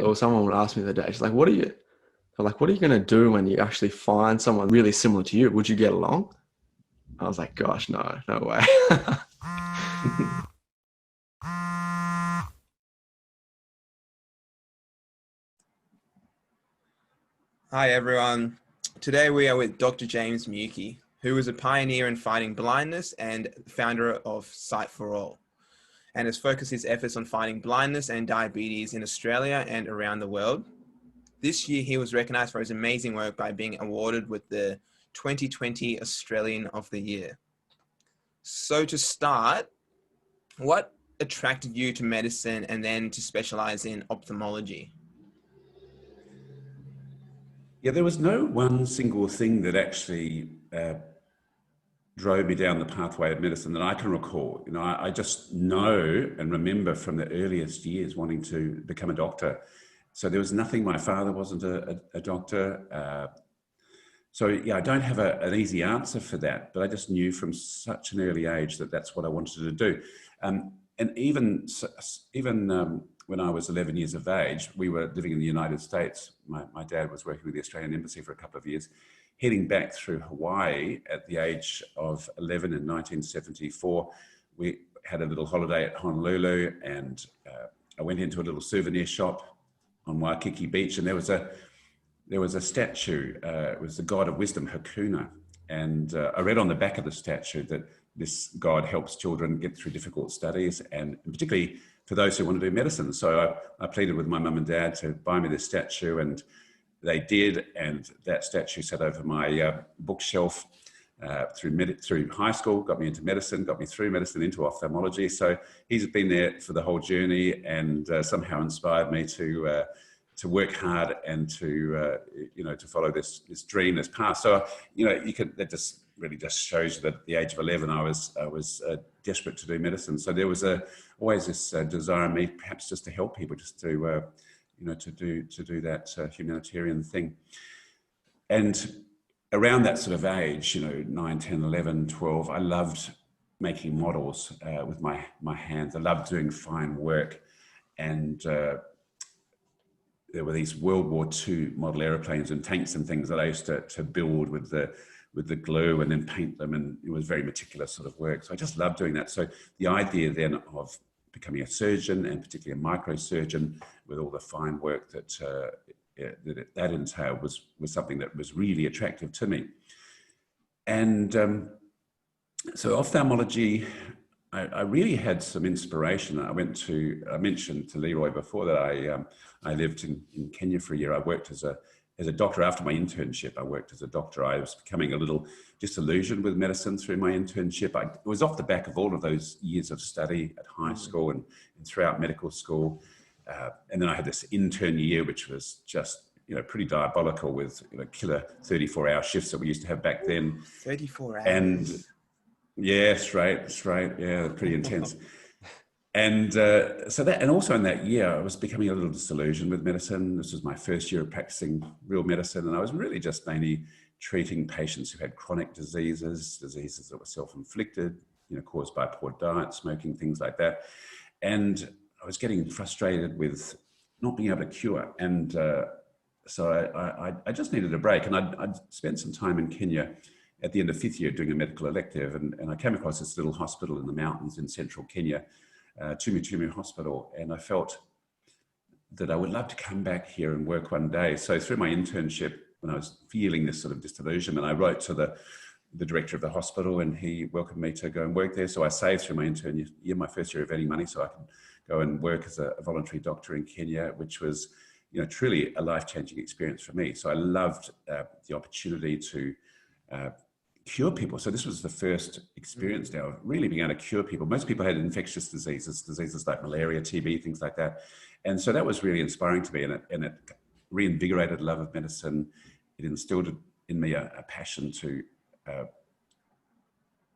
or someone would ask me the other day, she's like, what are you going to do when you actually find someone really similar to you? Would you get along? I was like, gosh, no way. Hi everyone. Today we are with Dr. James Muecke, who is a pioneer in fighting blindness and founder of Sight for All, and has focused his efforts on fighting blindness and diabetes in Australia and around the world. This year he was recognized for his amazing work by being awarded with the 2020 Australian of the Year. So to start, what attracted you to medicine and then to specialize in ophthalmology? Yeah, there was no one single thing that actually drove me down the pathway of medicine that I can recall. You know, I just know and remember from the earliest years wanting to become a doctor. So there was nothing. My father wasn't a doctor. So yeah, I don't have an easy answer for that, but I just knew from such an early age that that's what I wanted to do. And even when I was 11 years of age, we were living in the United States. My dad was working with the Australian Embassy for a couple of years, heading back through Hawaii at the age of 11 in 1974. We had a little holiday at Honolulu, and I went into a little souvenir shop on Waikiki Beach, and there was a statue. It was the god of wisdom, Hakuna. And I read on the back of the statue that this god helps children get through difficult studies, and particularly for those who want to do medicine. So I pleaded with my mum and dad to buy me this statue, and they did. And that statue sat over my bookshelf through high school, got me into medicine, got me through medicine into ophthalmology. So he's been there for the whole journey, and somehow inspired me to work hard and to follow this dream, this path. So that just really just shows you that at the age of 11 I was desperate to do medicine. So there was always this desire in me, perhaps just to help people, just to do that humanitarian thing. And around that sort of age, 9, 10, 11, 12, I loved making models with my hands. I loved doing fine work, and there were these World War II model airplanes and tanks and things that I used to build with the glue and then paint them, and it was very meticulous sort of work. So I just loved doing that. So the idea then of becoming a surgeon, and particularly a microsurgeon, with all the fine work that entailed, was something that was really attractive to me. And so ophthalmology, I really had some inspiration. I mentioned to Leroy before that I lived in Kenya for a year. I worked as a doctor after my internship. I worked as a doctor. I was becoming a little disillusioned with medicine through my internship. It was off the back of all of those years of study at high school and throughout medical school. And then I had this intern year, which was just pretty diabolical, with killer 34-hour shifts that we used to have back then. 34 hours. And yeah, that's right. Yeah, pretty intense. And and also in that year, I was becoming a little disillusioned with medicine. This was my first year of practicing real medicine, and I was really just mainly treating patients who had chronic diseases that were self-inflicted, caused by poor diet, smoking, things like that. And I was getting frustrated with not being able to cure. And so I just needed a break. And I'd spent some time in Kenya at the end of 5th year doing a medical elective, and I came across this little hospital in the mountains in central Kenya, Tumu Hospital, and I felt that I would love to come back here and work one day. So through my internship, when I was feeling this sort of disillusionment, I wrote to the director of the hospital, and he welcomed me to go and work there. So I saved through my intern year, my first year of earning money, so I could go and work as a voluntary doctor in Kenya, which was truly a life-changing experience for me. So I loved the opportunity to cure people. So this was the first experience now of really being able to cure people. Most people had infectious diseases like malaria, TB, things like that. And so that was really inspiring to me, and it reinvigorated love of medicine. It instilled in me a passion to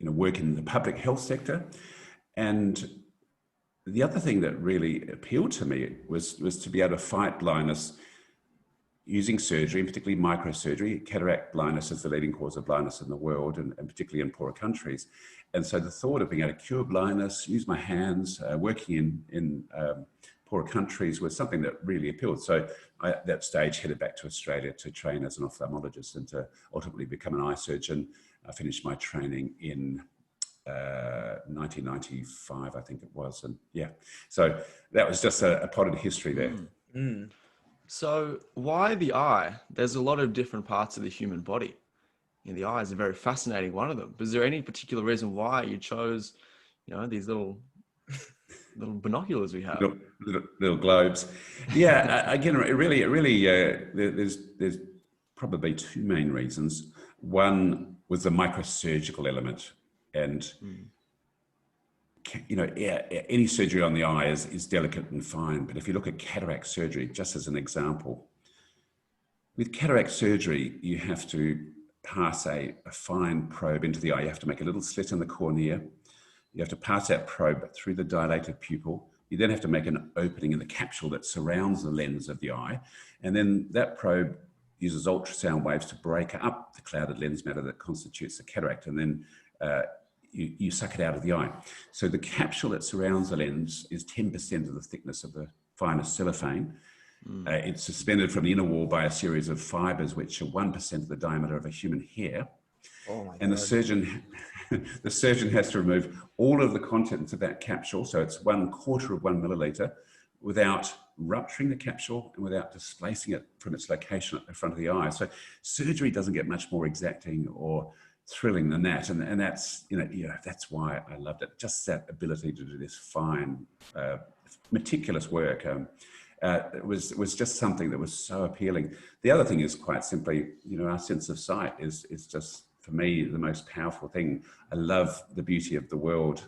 work in the public health sector. And the other thing that really appealed to me was to be able to fight blindness using surgery, and particularly microsurgery. Cataract blindness is the leading cause of blindness in the world, and particularly in poorer countries. And so the thought of being able to cure blindness, use my hands, working in poorer countries was something that really appealed. So I, at that stage, headed back to Australia to train as an ophthalmologist and to ultimately become an eye surgeon. I finished my training in 1995, I think it was. And yeah, so that was just a part of the history there. Mm. So why the eye? There's a lot of different parts of the human body. You know, the eye is a very fascinating one of them. But is there any particular reason why you chose, you know, these little binoculars we have? Little globes. Yeah, again, there's probably two main reasons. One was the microsurgical element, and you know, any surgery on the eye is delicate and fine. But if you look at cataract surgery, just as an example, with cataract surgery, you have to pass a fine probe into the eye. You have to make a little slit in the cornea. You have to pass that probe through the dilated pupil. You then have to make an opening in the capsule that surrounds the lens of the eye. And then that probe uses ultrasound waves to break up the clouded lens matter that constitutes the cataract. And then you suck it out of the eye. So the capsule that surrounds the lens is 10% of the thickness of the finest cellophane. It's suspended from the inner wall by a series of fibers, which are 1% of the diameter of a human hair. Oh my And God. the surgeon has to remove all of the contents of that capsule, so it's 1/4 of 1 milliliter, without rupturing the capsule and without displacing it from its location at the front of the eye. So surgery doesn't get much more exacting or thrilling than that, and that's that's why I loved it. Just that ability to do this fine, meticulous work. It was just something that was so appealing. The other thing is quite simply, our sense of sight is just, for me, the most powerful thing. I love the beauty of the world.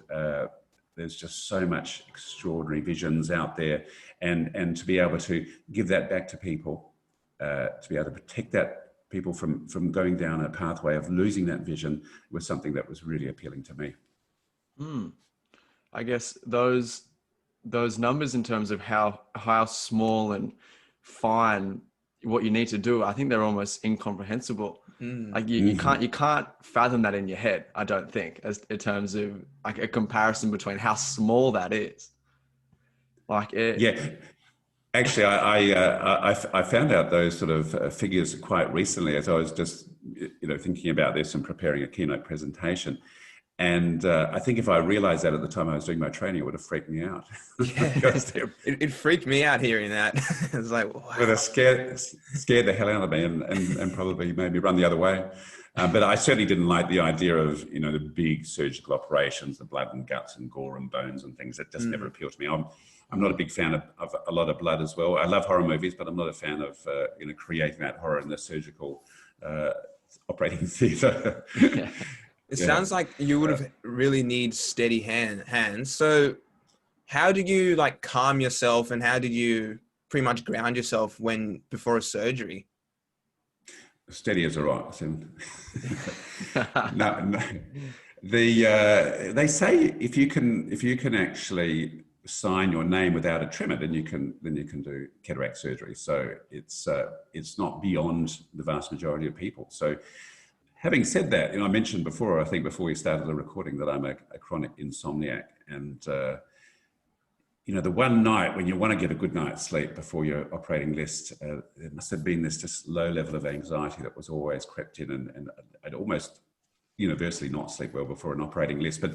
There's just so much extraordinary visions out there, and to be able to give that back to people, to be able to protect that people from going down a pathway of losing that vision, was something that was really appealing to me. I guess those numbers in terms of how small and fine what you need to do, I think they're almost incomprehensible. Like you can't fathom that in your head, I don't think, as in terms of like a comparison between how small that is. Like it. Yeah. Actually, I found out those sort of figures quite recently as I was just thinking about this and preparing a keynote presentation. And I think if I realized that at the time I was doing my training, it would have freaked me out. Yeah, it freaked me out hearing that. It's like, wow. It would have scared the hell out of me and probably made me run the other way. But I certainly didn't like the idea of, the big surgical operations, the blood and guts and gore and bones and things. That just never appealed to me. I'm not a big fan of a lot of blood as well. I love horror movies, but I'm not a fan of creating that horror in the surgical operating theatre. Yeah. It sounds like you would have really need steady hands. So how did you calm yourself, and how did you pretty much ground yourself before a surgery? Steady as a rock. No. They say if you can actually sign your name without a tremor, then you can do cataract surgery. So it's not beyond the vast majority of people. So having said that, I mentioned before, I think before we started the recording, that I'm a chronic insomniac, and the one night when you want to get a good night's sleep before your operating list, there must have been this just low level of anxiety that was always crept in, and I'd almost universally not sleep well before an operating list. But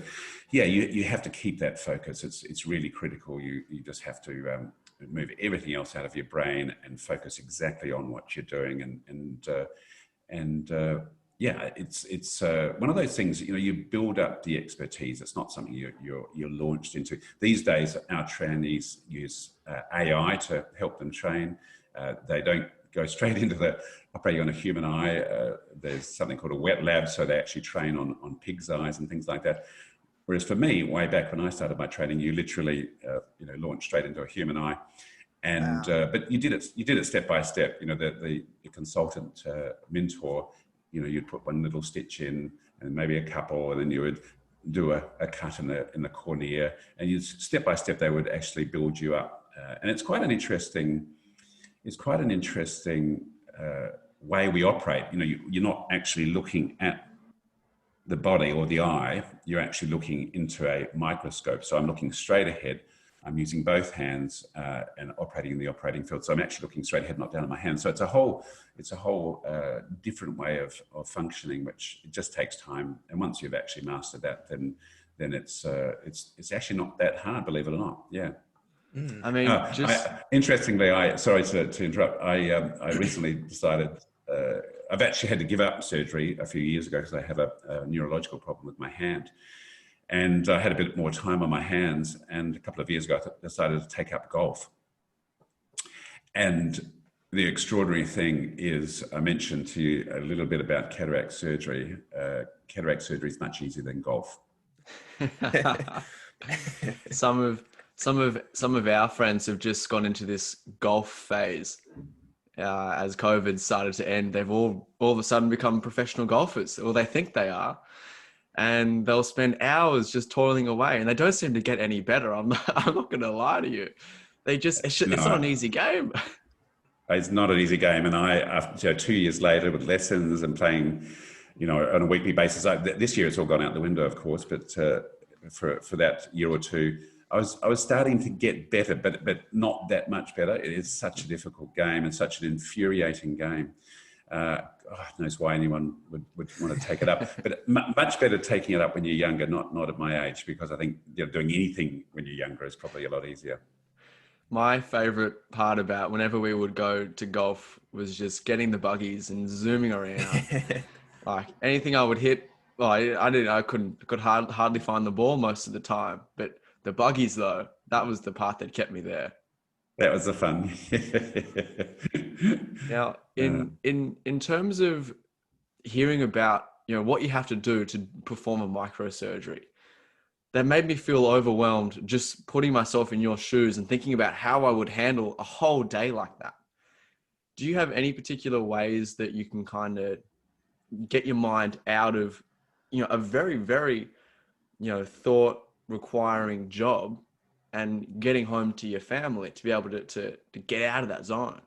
yeah, you have to keep that focus. It's really critical. You just have to move everything else out of your brain and focus exactly on what you're doing, and yeah, it's one of those things. You build up the expertise. It's not something you're launched into. These days, our trainees use AI to help them train. They don't go straight into the operating on a human eye. There's something called a wet lab, so they actually train on pig's eyes and things like that. Whereas for me, way back when I started my training, you literally launched straight into a human eye. And Wow. but you did it step by step. The consultant mentor, you'd put one little stitch in and maybe a couple, and then you would do a cut in the cornea, and you step by step they would actually build you up. And it's quite an interesting way we operate. You're not actually looking at the body or the eye. You're actually looking into a microscope. So I'm looking straight ahead. I'm using both hands and operating in the operating field. So I'm actually looking straight ahead, not down at my hands. So it's a whole different way of functioning, which it just takes time. And once you've actually mastered that, then it's actually not that hard, believe it or not. Yeah. I mean, interestingly, sorry to interrupt. I recently decided I've actually had to give up surgery a few years ago because I have a neurological problem with my hand, and I had a bit more time on my hands. And a couple of years ago, I decided to take up golf. And the extraordinary thing is, I mentioned to you a little bit about cataract surgery. Cataract surgery is much easier than golf. some of our friends have just gone into this golf phase. As COVID started to end, they've all of a sudden become professional golfers, or they think they are, and they'll spend hours just toiling away, and they don't seem to get any better. I'm not going to lie to you. It's not an easy game. It's not an easy game, and after 2 years later with lessons and playing, on a weekly basis. This year it's all gone out the window, of course, but for that year or two, I was starting to get better, but not that much better. It is such a difficult game and such an infuriating game. God knows why anyone would want to take it up, but much better taking it up when you're younger, not at my age, because I think doing anything when you're younger is probably a lot easier. My favorite part about whenever we would go to golf was just getting the buggies and zooming around. Like anything I would hit, I could hardly find the ball most of the time, but the buggies though, that was the part that kept me there. That was the fun. Now, in terms of hearing about what you have to do to perform a microsurgery, that made me feel overwhelmed just putting myself in your shoes and thinking about how I would handle a whole day like that. Do you have any particular ways that you can kind of get your mind out of a very, very thought requiring job and getting home to your family to be able to get out of that zone?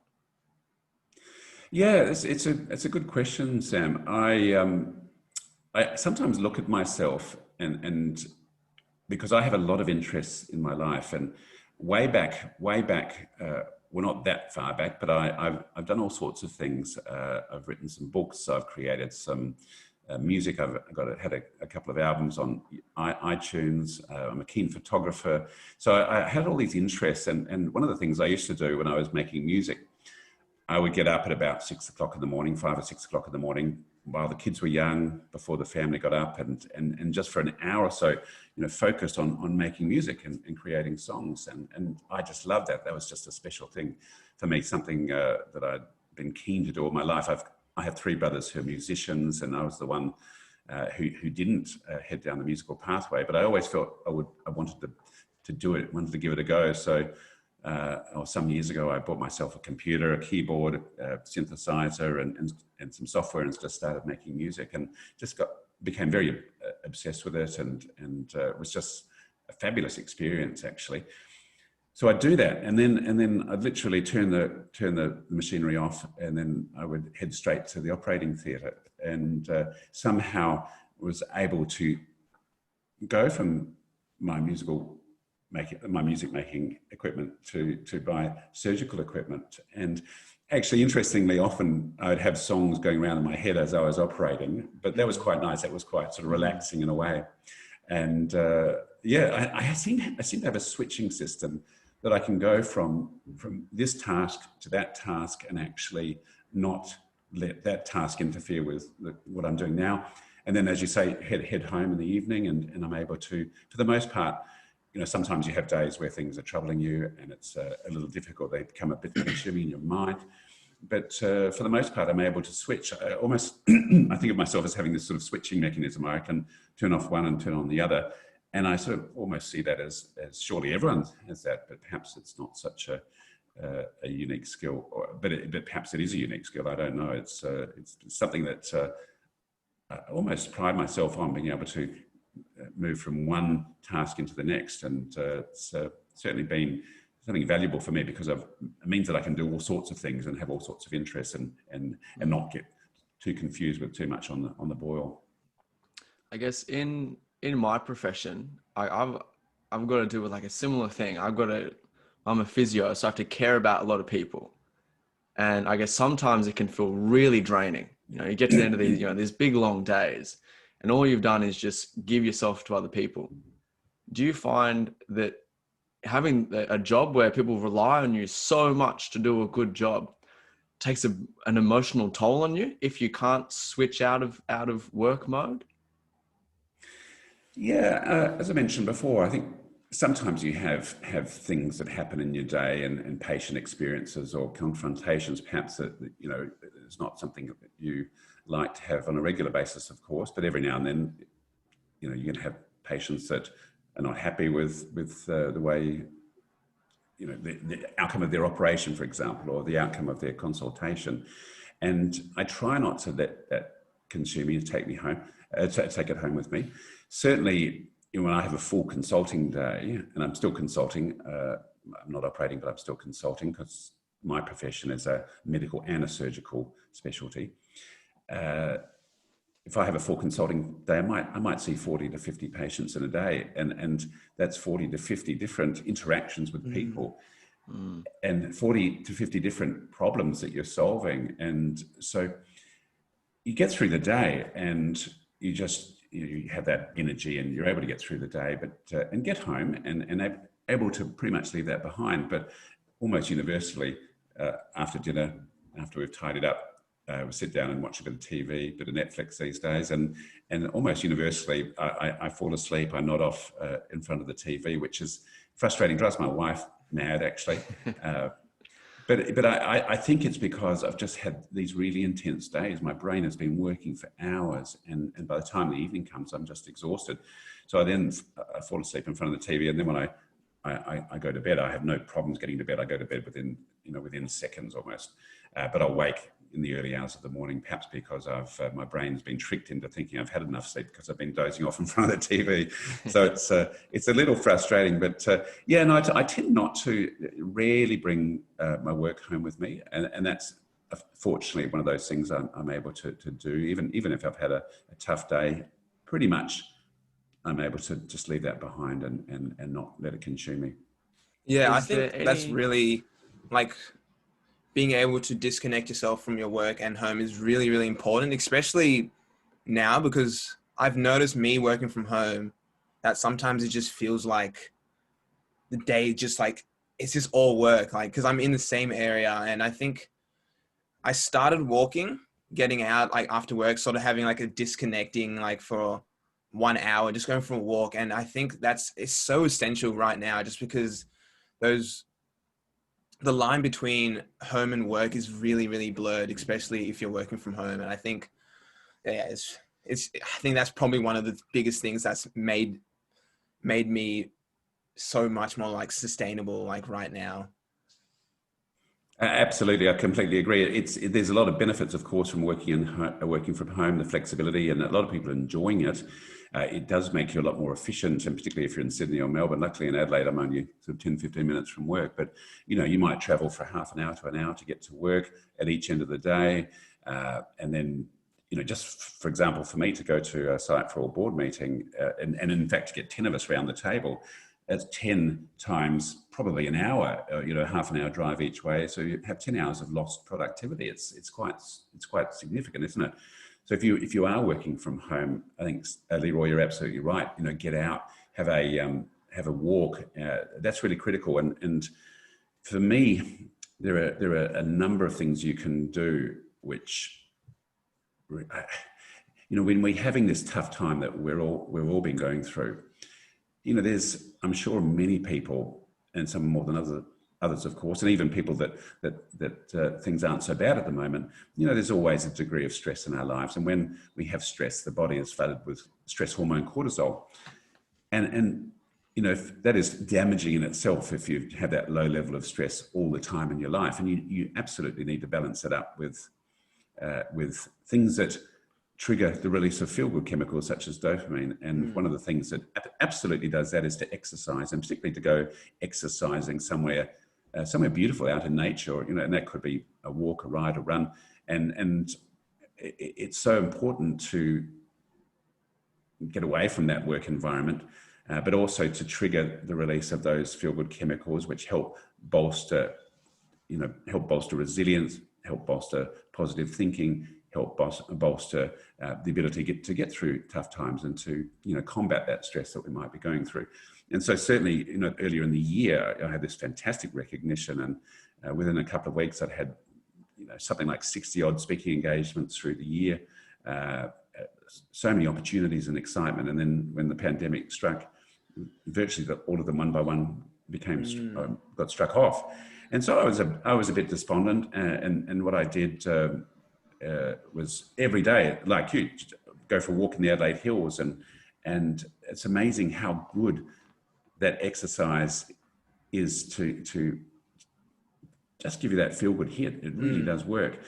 Yeah, it's a good question, Sam. I sometimes look at myself and because I have a lot of interests in my life, and way back, well, not that far back, but I've done all sorts of things. I've written some books. I've created some music. I've had a couple of albums on iTunes. I'm a keen photographer. So I had all these interests. And one of the things I used to do when I was making music, I would get up at about 6 o'clock in the morning, 5 or 6 o'clock in the morning, while the kids were young, before the family got up, and just for an hour or so, focused on making music and creating songs. And I just loved that. That was just a special thing for me, something that I'd been keen to do all my life. I have 3 brothers who are musicians, and I was the one who didn't head down the musical pathway, but I always felt I wanted to do it, wanted to give it a go. So some years ago, I bought myself a computer, a keyboard, a synthesizer, and some software, and just started making music, and just became very obsessed with it, and it was just a fabulous experience, actually. So I'd do that, and then I'd literally turn the machinery off, and then I would head straight to the operating theatre, and somehow was able to go from my music making equipment to buy surgical equipment. And actually, interestingly, often I would have songs going around in my head as I was operating, but that was quite nice. That was quite sort of relaxing in a way. And I seem to have a switching system that I can go from this task to that task, and actually not let that task interfere with what I'm doing now. And then, as you say, head home in the evening, and I'm able to, for the most part, sometimes you have days where things are troubling you and it's a little difficult. They become a bit consuming in your mind. But for the most part, I'm able to switch. I think of myself as having this sort of switching mechanism where I can turn off one and turn on the other. And I sort of almost see that as surely everyone has that, but perhaps it's not such a unique skill, but perhaps it is a unique skill. I don't know. It's something that I almost pride myself on, being able to move from one task into the next, and it's certainly been something valuable for me, because it means that I can do all sorts of things and have all sorts of interests, and not get too confused with too much on the boil. I guess in my profession, I've got to do with like a similar thing. I'm a physio, so I have to care about a lot of people. And I guess sometimes it can feel really draining. You know, you get to the end of these big long days, and all you've done is just give yourself to other people. Do you find that having a job where people rely on you so much to do a good job takes an emotional toll on you if you can't switch out of work mode? Yeah, as I mentioned before, I think sometimes you have things that happen in your day and patient experiences or confrontations, perhaps that it's not something that you like to have on a regular basis, of course, but every now and then, you're going to have patients that are not happy with the way, the outcome of their operation, for example, or the outcome of their consultation. And I try not to let that consume me, take me home, take it home with me. Certainly, when I have a full consulting day, and I'm still consulting, I'm not operating, but I'm still consulting because my profession is a medical and a surgical specialty. If I have a full consulting day, I might see 40 to 50 patients in a day, and that's 40 to 50 different interactions with people, and 40 to 50 different problems that you're solving. And so you get through the day, and you have that energy, and you're able to get through the day, but and get home and able to pretty much leave that behind. But almost universally, after dinner, after we've tidied up, we sit down and watch a bit of TV, a bit of Netflix these days, and almost universally, I fall asleep. I nod off in front of the TV, which is frustrating. Drives my wife mad, actually. But I think it's because I've just had these really intense days. My brain has been working for hours, and by the time the evening comes, I'm just exhausted. So I fall asleep in front of the TV, and then when I go to bed, I have no problems getting to bed. I go to bed within seconds almost. But I'll wake in the early hours of the morning, perhaps because my brain's been tricked into thinking I've had enough sleep because I've been dozing off in front of the TV. So it's a little frustrating, but I tend not to rarely bring my work home with me, and that's fortunately one of those things I'm able to do, even if I've had a tough day. Pretty much, I'm able to just leave that behind and not let it consume me. Yeah, I think that's really like being able to disconnect yourself from your work and home is really, really important, especially now, because I've noticed me working from home that sometimes it just feels like the day just like, it's just all work, like, because I'm in the same area. And I think I started walking, getting out like after work, sort of having like a disconnecting like for 1 hour, just going for a walk. And I think it's so essential right now, just because the line between home and work is really, really blurred, especially if you're working from home. And I think, I think that's probably one of the biggest things that's made me so much more like sustainable, like right now. Absolutely, I completely agree. There's a lot of benefits, of course, from working from home, the flexibility, and a lot of people are enjoying it. It does make you a lot more efficient, and particularly if you're in Sydney or Melbourne. Luckily in Adelaide, I'm only sort of 10, 15 minutes from work, but you might travel for half an hour to an hour to get to work at each end of the day. And then, just for example, for me to go to a site for a board meeting, and in fact, to get 10 of us around the table, that's 10 times probably an hour, half an hour drive each way. So you have 10 hours of lost productivity. It's quite significant, isn't it? So if you are working from home, I think, Leroy, you're absolutely right. Get out, have a walk. That's really critical. And for me, there are a number of things you can do, which, when we're having this tough time that we've all been going through, there's, I'm sure, many people, and some more than others, of course, and even people that things aren't so bad at the moment. There's always a degree of stress in our lives, and when we have stress, the body is flooded with stress hormone cortisol, and if that is damaging in itself if you have that low level of stress all the time in your life, and you absolutely need to balance it up with things that trigger the release of feel-good chemicals such as dopamine. And one of the things that absolutely does that is to exercise, and particularly to go exercising somewhere beautiful out in nature, and that could be a walk, a ride, a run. And it's so important to get away from that work environment but also to trigger the release of those feel-good chemicals, which help bolster resilience, help bolster positive thinking, help bolster the ability to get through tough times and to combat that stress that we might be going through. And so certainly, earlier in the year, I had this fantastic recognition, and within a couple of weeks, I'd had something like 60 odd speaking engagements through the year, so many opportunities and excitement. And then when the pandemic struck, virtually all of them one by one got struck off. And so I was a bit despondent, and what I did was every day, like you, go for a walk in the Adelaide Hills, and it's amazing how good that exercise is to just give you that feel good hit. It really does work.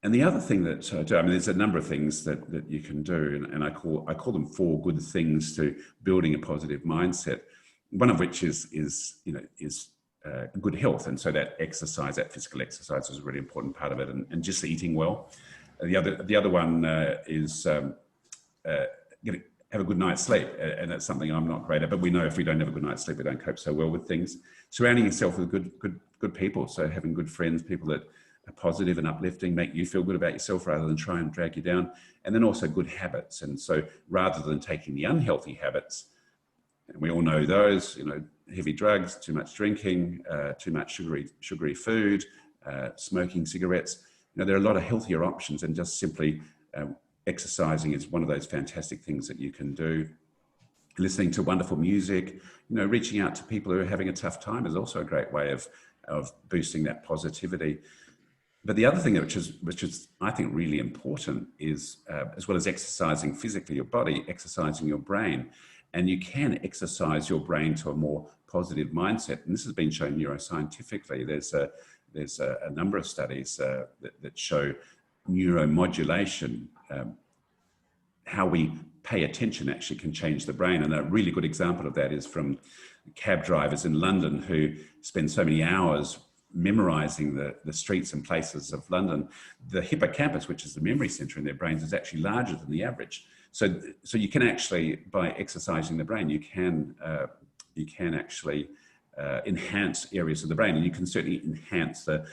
And the other thing that I do, there's a number of things that you can do, and I call them 4 good things to building a positive mindset. One of which is good health, and so that exercise, that physical exercise, is a really important part of it, and just eating well. The other one is have a good night's sleep, and that's something I'm not great at. But we know if we don't have a good night's sleep, we don't cope so well with things. Surrounding yourself with good people, so having good friends, people that are positive and uplifting, make you feel good about yourself rather than try and drag you down. And then also good habits. And so rather than taking the unhealthy habits, and we all know those, heavy drugs, too much drinking, too much sugary food, smoking cigarettes. There are a lot of healthier options, and just simply exercising is one of those fantastic things that you can do. Listening to wonderful music, reaching out to people who are having a tough time is also a great way of boosting that positivity. But the other thing which is I think really important is, as well as exercising physically your body, exercising your brain. And you can exercise your brain to a more positive mindset. And this has been shown neuroscientifically. There's a number of studies that show neuromodulation, how we pay attention actually can change the brain. And a really good example of that is from cab drivers in London who spend so many hours memorizing the streets and places of London. The hippocampus, which is the memory center in their brains, is actually larger than the average. So you can actually, by exercising the brain, you can actually enhance areas of the brain, and you can certainly enhance the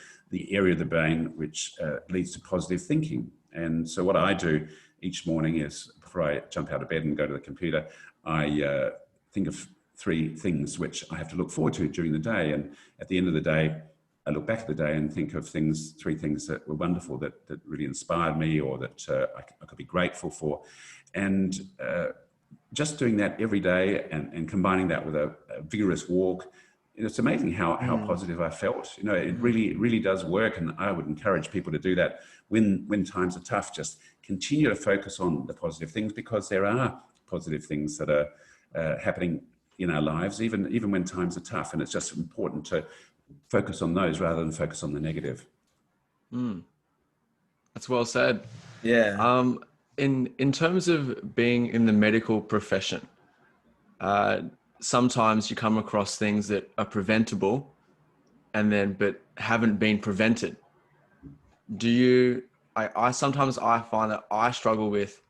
area of the brain which leads to positive thinking. And so what I do each morning is, before I jump out of bed and go to the computer, I think of 3 things which I have to look forward to during the day. And at the end of the day, I look back at the day and think of 3 things that were wonderful, that really inspired me, or that I could be grateful for. And just doing that every day and combining that with a vigorous walk, it's amazing how positive I felt. It really does work. And I would encourage people to do that when times are tough. Just continue to focus on the positive things, because there are positive things that are happening in our lives, even when times are tough. And it's just important to focus on those rather than focus on the negative. That's well said. Yeah. In terms of being in the medical profession, sometimes you come across things that are preventable but haven't been prevented. Sometimes I find that I struggle with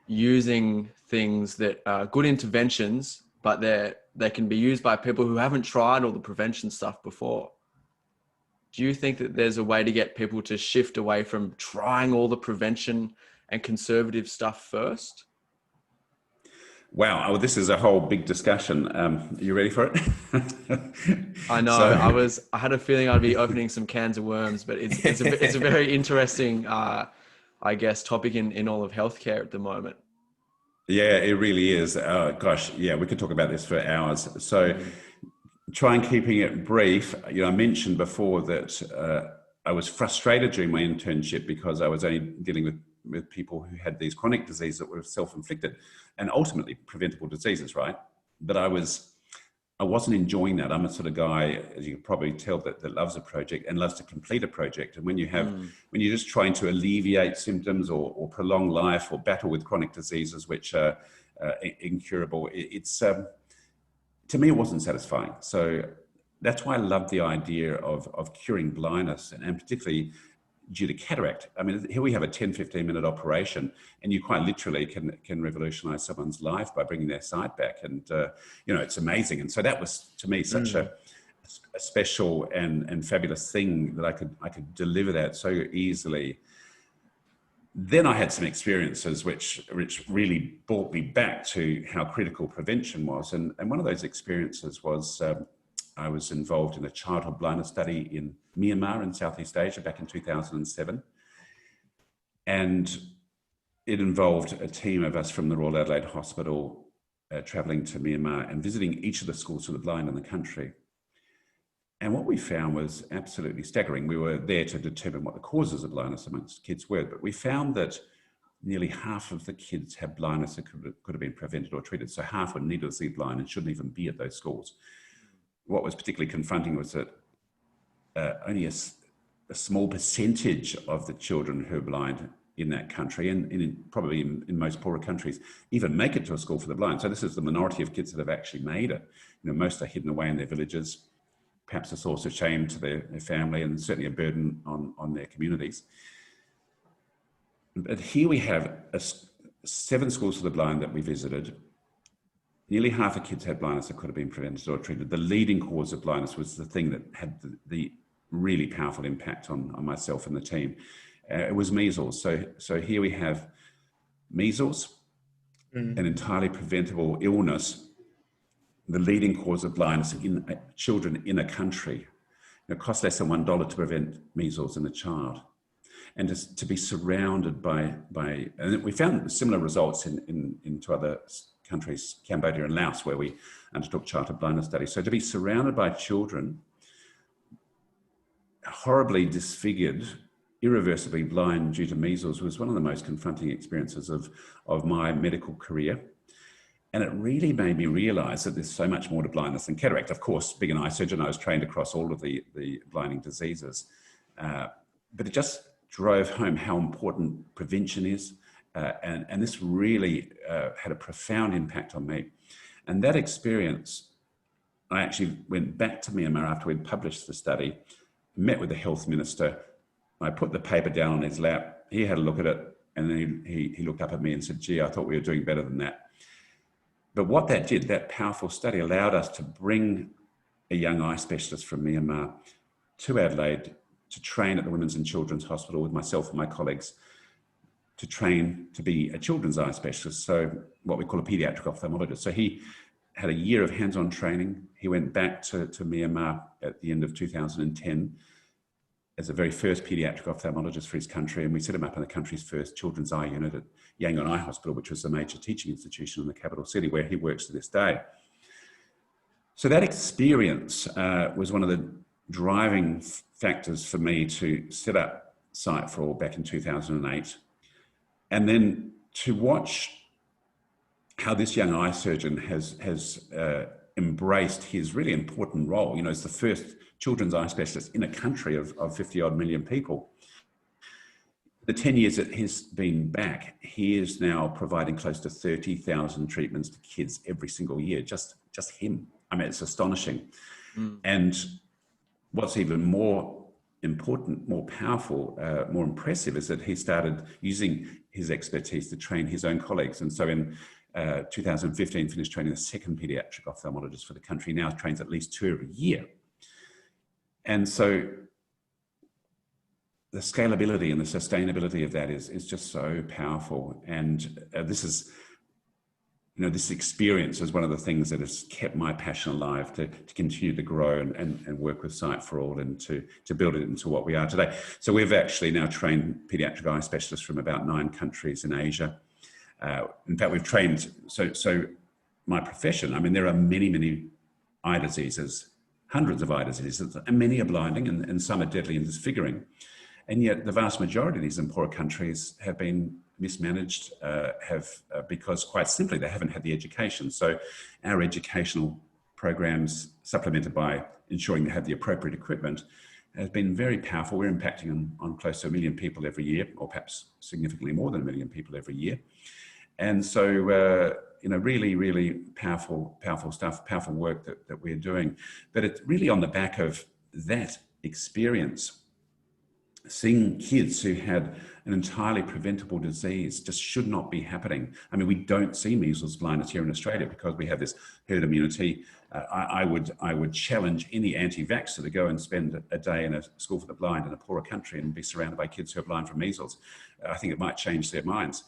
using things that are good interventions, but they can be used by people who haven't tried all the prevention stuff before. Do you think that there's a way to get people to shift away from trying all the prevention and conservative stuff first? Wow, this is a whole big discussion. Are you ready for it? I know. I had a feeling I'd be opening some cans of worms, but it's a very interesting, I guess, topic in all of healthcare at the moment. Yeah, it really is. Oh, gosh, yeah, we could talk about this for hours. So try and keeping it brief. I mentioned before that I was frustrated during my internship because I was only dealing with people who had these chronic diseases that were self-inflicted and ultimately preventable diseases, right? But I wasn't enjoying that. I'm a sort of guy, as you can probably tell, that loves a project and loves to complete a project. And when you're just trying to alleviate symptoms or prolong life or battle with chronic diseases which are incurable, it's to me, it wasn't satisfying. So that's why I love the idea of curing blindness, and particularly due to cataract. I mean, here we have a 10, 15-minute operation, and you quite literally can revolutionize someone's life by bringing their sight back. And, it's amazing. And so that was, to me, such a special and fabulous thing that I could deliver that so easily. Then I had some experiences which really brought me back to how critical prevention was. And one of those experiences was I was involved in a childhood blindness study in Myanmar in Southeast Asia back in 2007. And it involved a team of us from the Royal Adelaide Hospital traveling to Myanmar and visiting each of the schools for the blind in the country. And what we found was absolutely staggering. We were there to determine what the causes of blindness amongst kids were, but we found that nearly half of the kids had blindness that could have been prevented or treated. So half were needlessly blind and shouldn't even be at those schools. What was particularly confronting was that only a small percentage of the children who are blind in that country, and probably in most poorer countries, even make it to a school for the blind. So this is the minority of kids that have actually made it. Most are hidden away in their villages, perhaps a source of shame to their family, and certainly a burden on their communities. But here we have 7 schools for the blind that we visited. Nearly half the kids had blindness that could have been prevented or treated. The leading cause of blindness was the thing that had the really powerful impact on myself and the team. It was measles. So here we have measles, an entirely preventable illness, the leading cause of blindness in children in a country. It costs less than $1 to prevent measles in a child. And just to be surrounded by and we found similar results in 2 other countries, Cambodia and Laos, where we undertook childhood blindness studies. So to be surrounded by children horribly disfigured, irreversibly blind due to measles was one of the most confronting experiences of my medical career. And it really made me realize that there's so much more to blindness than cataract. Of course, being an eye surgeon, I was trained across all of the blinding diseases. But it just drove home how important prevention is. And this really had a profound impact on me. And that experience, I actually went back to Myanmar after we'd published the study, met with the health minister. I put the paper down on his lap. He had a look at it, and then he looked up at me and said, "Gee, I thought we were doing better than that." But what that did, that powerful study allowed us to bring a young eye specialist from Myanmar to Adelaide to train at the Women's and Children's Hospital with myself and my colleagues, to train to be a children's eye specialist, so what we call a pediatric ophthalmologist. So he had a year of hands-on training. He went back to Myanmar at the end of 2010 as the very first pediatric ophthalmologist for his country, and we set him up in the country's first children's eye unit at Yangon Eye Hospital, which was a major teaching institution in the capital city, where he works to this day. So that experience was one of the driving factors for me to set up Sight for All back in 2008. And then to watch how this young eye surgeon has embraced his really important role, as the first children's eye specialist in a country of 50 odd million people. The 10 years that he's been back, he is now providing close to 30,000 treatments to kids every single year, just him. I mean, it's astonishing. And what's even more important, more powerful, more impressive is that he started using his expertise to train his own colleagues. And so in 2015, finished training the second pediatric ophthalmologist for the country, now trains at least 2 every year. And so the scalability and the sustainability of that is just so powerful. And this is, this experience is one of the things that has kept my passion alive to continue to grow and work with Sight for All and to build it into what we are today. So we've actually now trained pediatric eye specialists from about 9 countries in Asia. In fact, we've trained, so my profession, I mean, there are many, many eye diseases, hundreds of eye diseases, and many are blinding and some are deadly and disfiguring. And yet the vast majority of these in poorer countries have been mismanaged, because quite simply, they haven't had the education. So our educational programs, supplemented by ensuring they have the appropriate equipment, has been very powerful. We're impacting on close to 1 million people every year, or perhaps significantly more than 1 million people every year. And so, really, really powerful stuff, powerful work that we're doing. But it's really on the back of that experience seeing kids who had an entirely preventable disease just should not be happening. I mean, we don't see measles blindness here in Australia because we have this herd immunity. I would challenge any anti-vaxxer to go and spend a day in a school for the blind in a poorer country and be surrounded by kids who are blind from measles. I think it might change their minds.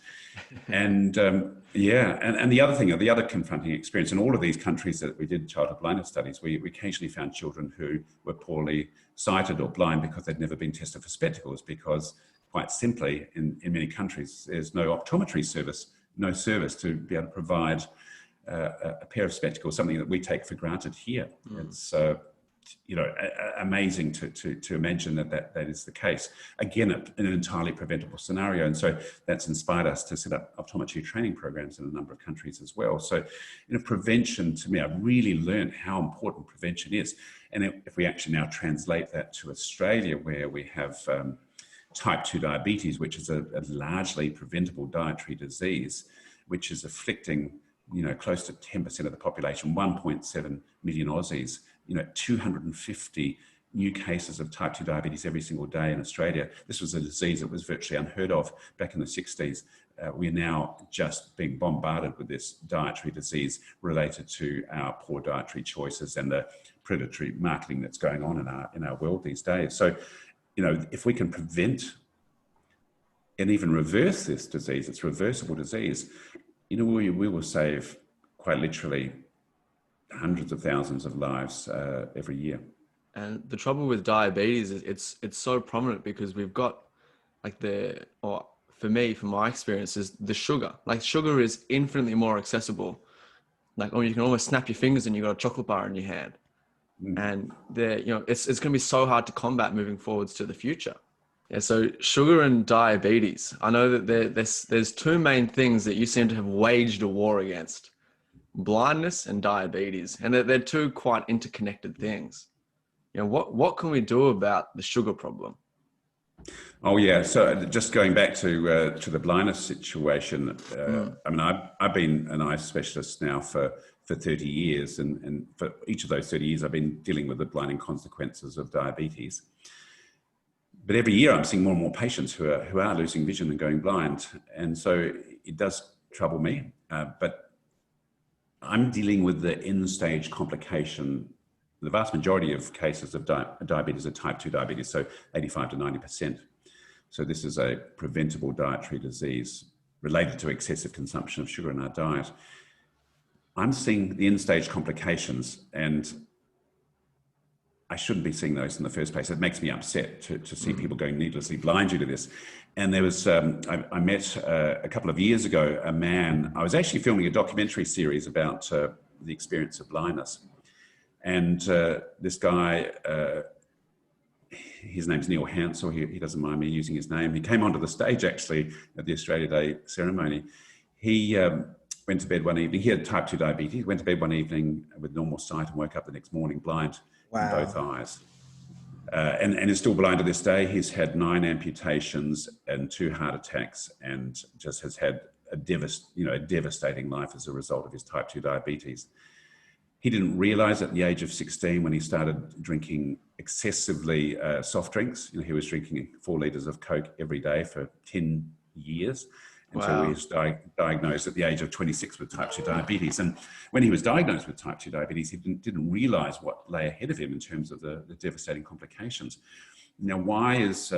And and the other thing, the other confronting experience in all of these countries that we did childhood blindness studies, we occasionally found children who were poorly sighted or blind because they'd never been tested for spectacles, because quite simply in many countries there's no optometry service, no service to be able to provide a pair of spectacles, something that we take for granted here. It's amazing to imagine that is the case. Again, in an entirely preventable scenario. And so that's inspired us to set up optometry training programs in a number of countries as well. So, prevention, to me, I've really learned how important prevention is. And if we actually now translate that to Australia, where we have type 2 diabetes, which is a largely preventable dietary disease, which is afflicting close to 10% of the population, 1.7 million Aussies, 250 new cases of type 2 diabetes every single day in Australia. This was a disease that was virtually unheard of back in the 60s. We're now just being bombarded with this dietary disease related to our poor dietary choices and the predatory marketing that's going on in our world these days. So, if we can prevent and even reverse this disease, it's a reversible disease, we will save quite literally hundreds of thousands of lives every year. And the trouble with diabetes is it's so prominent because we've got for me, from my experience, is the sugar. Like, sugar is infinitely more accessible. Like, you can almost snap your fingers and you've got a chocolate bar in your hand. And it's going to be so hard to combat moving forwards to the future. Yeah, so sugar and diabetes. I know that there's two main things that you seem to have waged a war against: blindness and diabetes, and they're two quite interconnected things. What can we do about the sugar problem? Oh yeah, so just going back to the blindness situation. I mean, I've been an eye specialist now for 30 years, and for each of those 30 years, I've been dealing with the blinding consequences of diabetes. But every year I'm seeing more and more patients who are losing vision and going blind. And so it does trouble me, but I'm dealing with the end stage complication. The vast majority of cases of diabetes are type 2 diabetes, so 85 to 90%. So this is a preventable dietary disease related to excessive consumption of sugar in our diet. I'm seeing the end stage complications, and I shouldn't be seeing those in the first place. It makes me upset to see people going needlessly blind due to this. And there was, I met a couple of years ago, a man. I was actually filming a documentary series about the experience of blindness. And this guy, his name's Neil Hansel, he doesn't mind me using his name. He came onto the stage actually at the Australia Day ceremony. He went to bed one evening. He had type 2 diabetes, went to bed one evening with normal sight and woke up the next morning blind. Wow. In both eyes. And is still blind to this day. He's had 9 amputations and 2 heart attacks, and just has had a devastating life as a result of his type 2 diabetes. He didn't realize at the age of 16, when he started drinking excessively soft drinks. He was drinking 4 liters of Coke every day for 10 years. Until he was diagnosed at the age of 26 with type 2 diabetes. And when he was diagnosed with type 2 diabetes, he didn't realize what lay ahead of him in terms of the devastating complications. Now, why is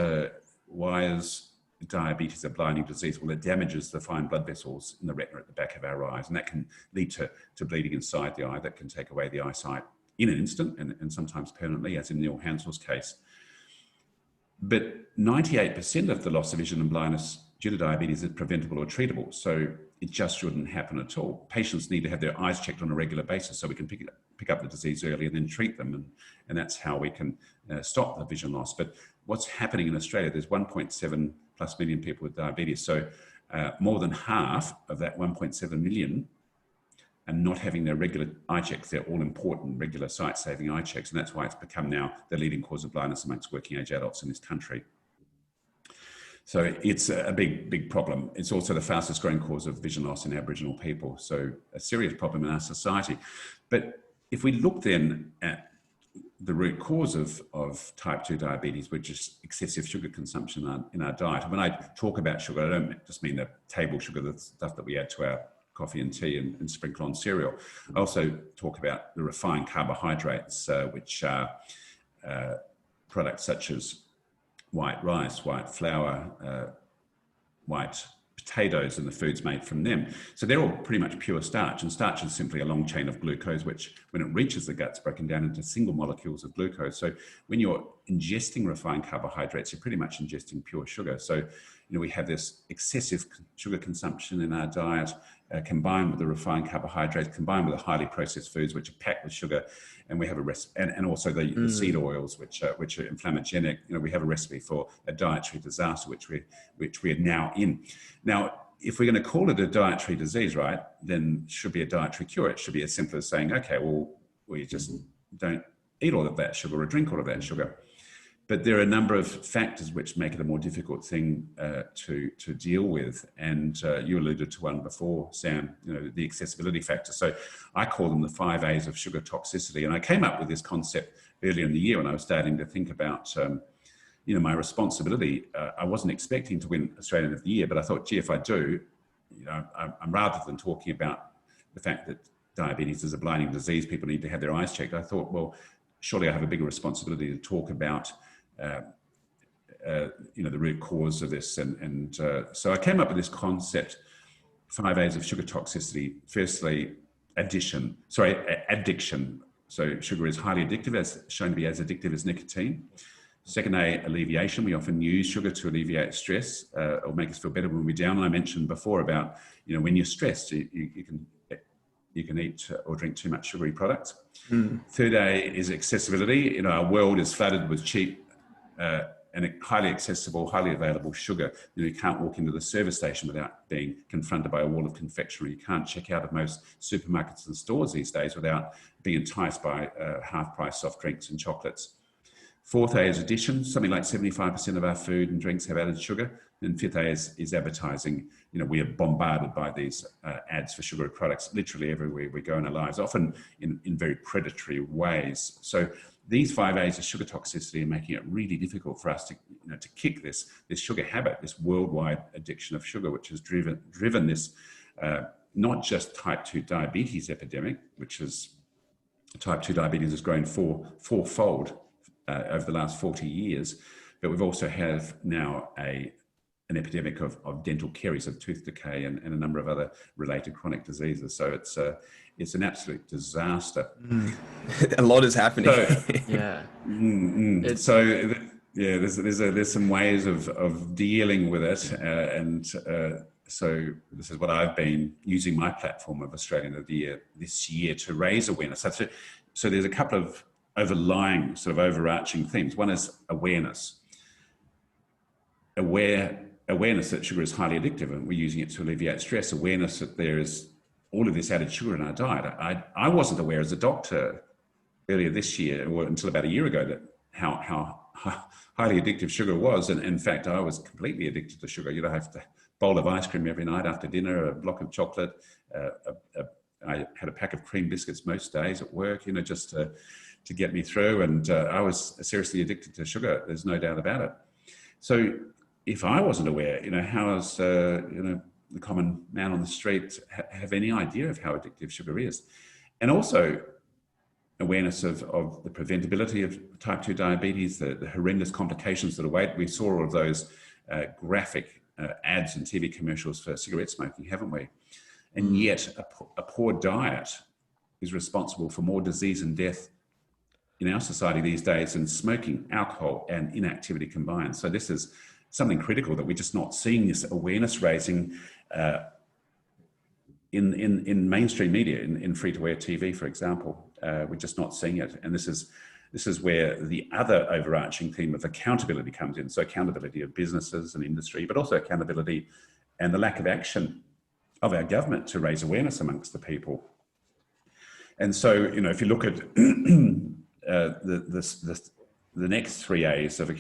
diabetes a blinding disease? Well, it damages the fine blood vessels in the retina at the back of our eyes, and that can lead to bleeding inside the eye that can take away the eyesight in an instant and sometimes permanently, as in Neil Hansel's case. But 98% of the loss of vision and blindness due to diabetes is preventable or treatable, so it just shouldn't happen at all. Patients need to have their eyes checked on a regular basis so we can pick up the disease early and then treat them, and that's how we can stop the vision loss. But what's happening in Australia, there's 1.7 plus million people with diabetes, so more than half of that 1.7 million are not having their regular eye checks. They're all important, regular sight-saving eye checks, and that's why it's become now the leading cause of blindness amongst working-age adults in this country. So it's a big problem. It's also the fastest growing cause of vision loss in Aboriginal people. So a serious problem in our society. But if we look then at the root cause of type 2 diabetes, which is excessive sugar consumption in our diet. And when I talk about sugar, I don't just mean the table sugar, the stuff that we add to our coffee and tea and sprinkle on cereal. I also talk about the refined carbohydrates, which are products such as white rice, white flour, white potatoes, and the foods made from them. So they're all pretty much pure starch, and starch is simply a long chain of glucose, which when it reaches the gut's broken down into single molecules of glucose. So when you're ingesting refined carbohydrates, you're pretty much ingesting pure sugar. So, we have this excessive sugar consumption in our diet, combined with the refined carbohydrates, combined with the highly processed foods, which are packed with sugar. And we have a recipe, and also the seed oils, which are inflammogenic. We have a recipe for a dietary disaster, which we are now in. Now, if we're going to call it a dietary disease, right, then it should be a dietary cure. It should be as simple as saying, okay, well, we just don't eat all of that sugar or drink all of that sugar. But there are a number of factors which make it a more difficult thing to deal with. And you alluded to one before, Sam, the accessibility factor. So I call them the 5 A's of sugar toxicity. And I came up with this concept earlier in the year when I was starting to think about, my responsibility. I wasn't expecting to win Australian of the Year, but I thought, gee, if I do, I'm rather than talking about the fact that diabetes is a blinding disease, people need to have their eyes checked. I thought, well, surely I have a bigger responsibility to talk about the root cause of this. And so I came up with this concept, 5 A's of sugar toxicity. Firstly, addiction. So sugar is highly addictive, as shown to be as addictive as nicotine. Second A, alleviation. We often use sugar to alleviate stress or make us feel better when we're down. And I mentioned before about, when you're stressed, you can eat or drink too much sugary products. Third A is accessibility. Our world is flooded with cheap and highly accessible, highly available sugar. You can't walk into the service station without being confronted by a wall of confectionery. You can't check out of most supermarkets and stores these days without being enticed by half-price soft drinks and chocolates. Fourth A is addition. Something like 75% of our food and drinks have added sugar. And fifth A is advertising. We are bombarded by these ads for sugary products literally everywhere we go in our lives, often in very predatory ways. So these 5 A's of sugar toxicity are making it really difficult for us to kick this sugar habit, this worldwide addiction of sugar, which has driven this not just type 2 diabetes epidemic, which is type 2 diabetes has grown fourfold over the last 40 years, but we've also have now an epidemic of dental caries, of tooth decay, and a number of other related chronic diseases. So it's an absolute disaster. A lot is happening. So, Yeah. So there's some ways of dealing with it, and so this is what I've been using my platform of Australian of the Year this year to raise awareness. So there's a couple of overlying sort of overarching themes. One is awareness. Awareness that sugar is highly addictive and we're using it to alleviate stress. Awareness that there is all of this added sugar in our diet. I wasn't aware as a doctor earlier this year, or until about a year ago, that how highly addictive sugar was. And in fact, I was completely addicted to sugar. I have a bowl of ice cream every night after dinner, a block of chocolate. I had a pack of cream biscuits most days at work, just to get me through. And I was seriously addicted to sugar. There's no doubt about it. So if I wasn't aware, how is, the common man on the street have any idea of how addictive sugar is? And also awareness of the preventability of type 2 diabetes, the horrendous complications that await. We saw all of those graphic ads and TV commercials for cigarette smoking, haven't we? And yet a poor diet is responsible for more disease and death in our society these days than smoking, alcohol, and inactivity combined. So this is something critical that we're just not seeing, this awareness raising in mainstream media, in free-to-air TV, for example. We're just not seeing it. And this is where the other overarching theme of accountability comes in. So accountability of businesses and industry, but also accountability and the lack of action of our government to raise awareness amongst the people. And so, if you look at the next 3 A's of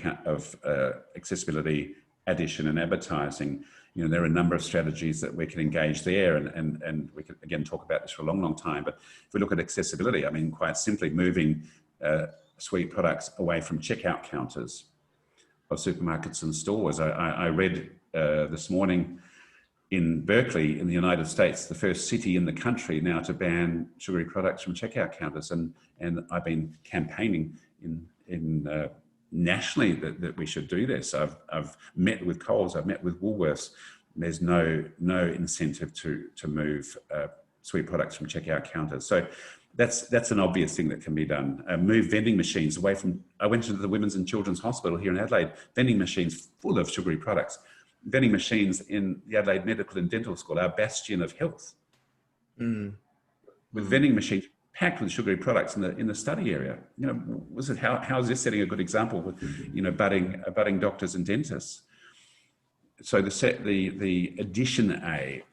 accessibility, addition, and advertising, there are a number of strategies that we can engage there, and we could again talk about this for a long, long time. But if we look at accessibility, quite simply moving sweet products away from checkout counters of supermarkets and stores. I read this morning in Berkeley in the United States, the first city in the country now to ban sugary products from checkout counters. And I've been campaigning in nationally that we should do this. I've met with Coles, I've met with Woolworths. There's no incentive to move sweet products from checkout counters. So that's an obvious thing that can be done. Move vending machines away from, I went to the Women's and Children's Hospital here in Adelaide, vending machines full of sugary products. Vending machines in the Adelaide Medical and Dental School, our bastion of health, with vending machines packed with sugary products in the study area. You know, how is this setting a good example with, you know, budding doctors and dentists? So the addition A,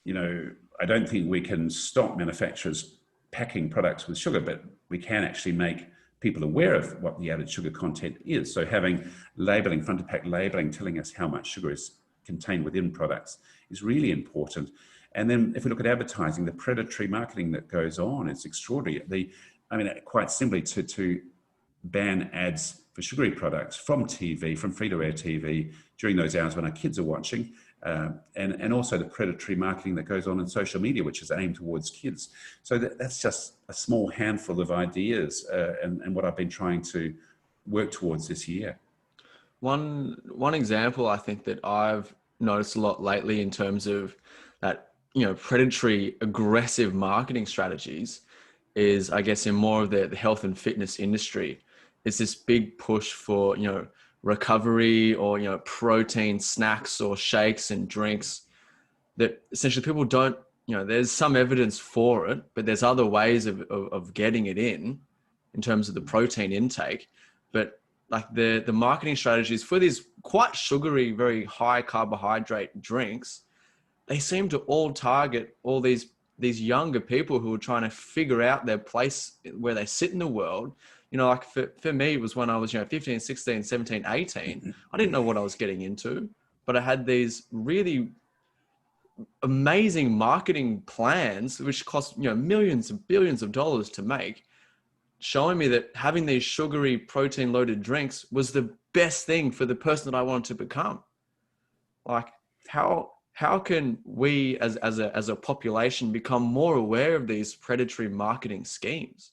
you know, I don't think we can stop manufacturers packing products with sugar, but we can actually make people aware of what the added sugar content is. So having labeling, front of pack labeling, telling us how much sugar is contained within products is really important. And then if we look at advertising, the predatory marketing that goes on, it's extraordinary. Quite simply to ban ads for sugary products from TV, from free-to-air TV during those hours when our kids are watching, and also the predatory marketing that goes on in social media, which is aimed towards kids. So that's just a small handful of ideas and what I've been trying to work towards this year. One example I think that I've noticed a lot lately in terms of that, you know, predatory aggressive marketing strategies is, I guess, in more of the health and fitness industry, is this big push for, you know, recovery or, you know, protein snacks or shakes and drinks that essentially people don't, you know, there's some evidence for it, but there's other ways of getting it in terms of the protein intake. But like the marketing strategies for these quite sugary, very high carbohydrate drinks, they seem to all target all these younger people who are trying to figure out their place where they sit in the world. You know, like for me, it was when I was, you know, 15, 16, 17, 18. I didn't know what I was getting into, but I had these really amazing marketing plans, which cost, you know, millions and billions of dollars to make, showing me that having these sugary protein loaded drinks was the best thing for the person that I wanted to become. Like how can we as a population become more aware of these predatory marketing schemes?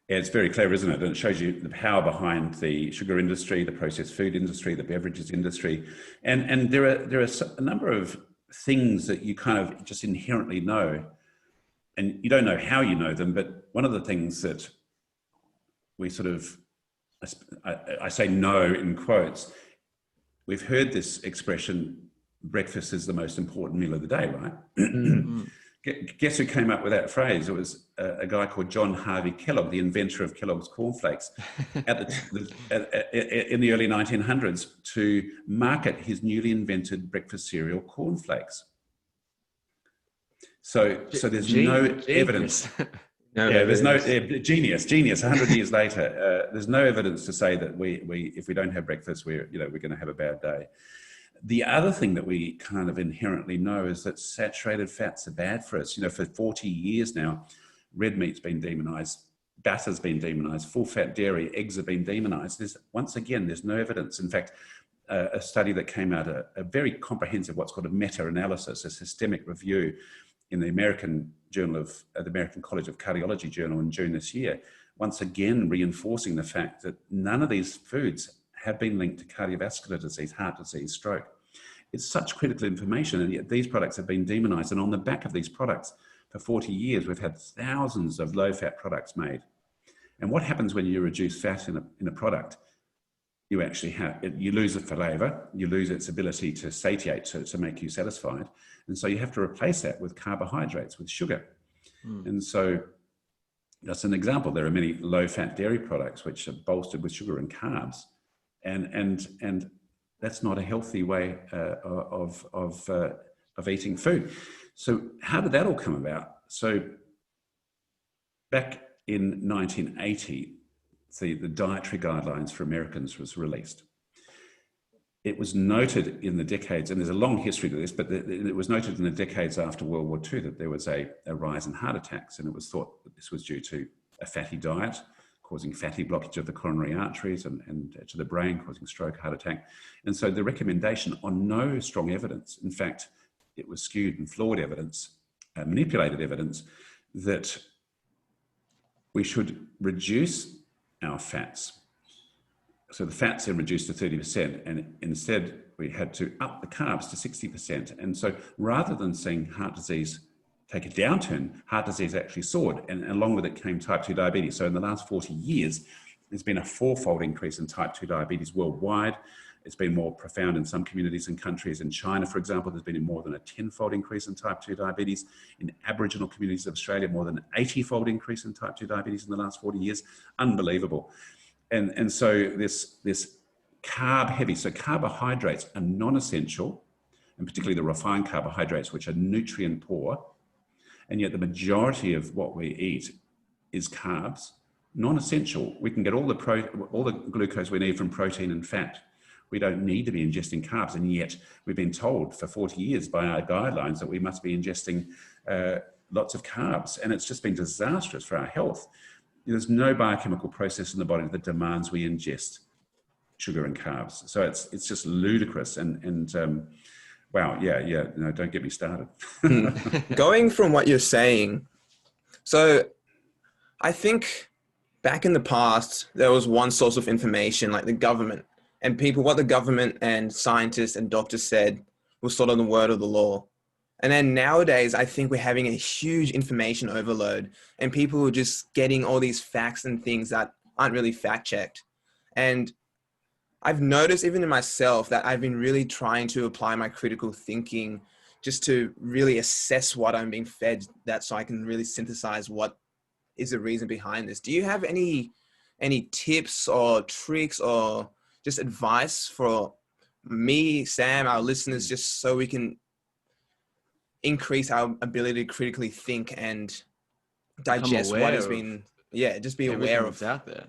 Yeah, it's very clever, isn't it? And it shows you the power behind the sugar industry, the processed food industry, the beverages industry. And there are a number of things that you kind of just inherently know, and you don't know how you know them, but one of the things that we sort of, I say no in quotes, we've heard this expression, breakfast is the most important meal of the day, right? Guess who came up with that phrase? It was a guy called John Harvey Kellogg, the inventor of Kellogg's cornflakes, in the early 1900s, to market his newly invented breakfast cereal, cornflakes. So there's no evidence. Genius. 100 years later, there's no evidence to say that if we don't have breakfast, we're going to have a bad day. The other thing that we kind of inherently know is that saturated fats are bad for us. You know, for 40 years now, red meat's been demonized, butter's been demonized, full fat dairy, eggs have been demonized. There's no evidence. In fact, a study that came out, a very comprehensive, what's called a meta-analysis, a systemic review in the American Journal of the American College of Cardiology journal in June this year, once again reinforcing the fact that none of these foods have been linked to cardiovascular disease, heart disease, stroke. It's such critical information, and yet these products have been demonized. And on the back of these products, for 40 years, we've had thousands of low-fat products made. And what happens when you reduce fat in a product? You actually you lose the flavor, you lose its ability to satiate, to make you satisfied. And so you have to replace that with carbohydrates, with sugar. And so that's an example. There are many low-fat dairy products which are bolstered with sugar and carbs. And that's not a healthy way of eating food. So how did that all come about? So back in 1980, the dietary guidelines for Americans was released. It was noted in the decades, and there's a long history to this, but it was noted in the decades after World War II that there was a rise in heart attacks, and it was thought that this was due to a fatty diet causing fatty blockage of the coronary arteries and to the brain, causing stroke, heart attack. And so the recommendation on no strong evidence, in fact, it was skewed and flawed evidence, manipulated evidence, that we should reduce our fats. So the fats then reduced to 30%, and instead we had to up the carbs to 60%. And so rather than seeing heart disease take a downturn, heart disease actually soared, and along with it came type 2 diabetes. So in the last 40 years, there's been a 4-fold increase in type 2 diabetes worldwide. It's been more profound in some communities and countries. In China, for example, there's been more than a 10-fold increase in type 2 diabetes. In Aboriginal communities of Australia, more than an 80-fold increase in type 2 diabetes in the last 40 years. Unbelievable. And so this carb heavy, so carbohydrates are non-essential, and particularly the refined carbohydrates, which are nutrient poor. And yet the majority of what we eat is carbs, non-essential. We can get all the glucose we need from protein and fat. We don't need to be ingesting carbs. And yet we've been told for 40 years by our guidelines that we must be ingesting lots of carbs. And it's just been disastrous for our health. There's no biochemical process in the body that demands we ingest sugar and carbs. So it's just ludicrous. Wow, no, don't get me started. Going from what you're saying, so I think back in the past, there was one source of information, like the government, and people, what the government and scientists and doctors said was sort of the word of the law. And then nowadays, I think we're having a huge information overload, and people are just getting all these facts and things that aren't really fact checked. And I've noticed even in myself that I've been really trying to apply my critical thinking just to really assess what I'm being fed, that so I can really synthesize what is the reason behind this. Do you have any tips or tricks or just advice for me, Sam, our listeners, just so we can increase our ability to critically think and digest what has been, just be aware of out there?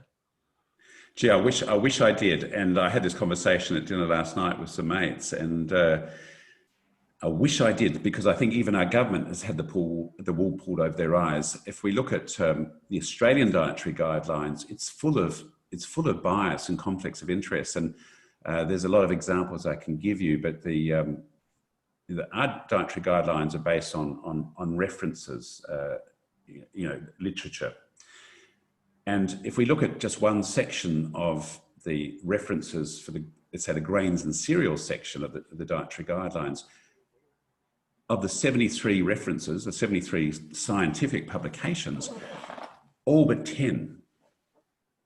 Gee, I wish I did. And I had this conversation at dinner last night with some mates, and I wish I did, because I think even our government has had the wool pulled over their eyes. If we look at the Australian dietary guidelines, it's full of bias and conflicts of interest. And there's a lot of examples I can give you, but our dietary guidelines are based on references, literature. And if we look at just one section of the references for let's say the grains and cereals section of the dietary guidelines, of the 73 references, the 73 scientific publications, all but 10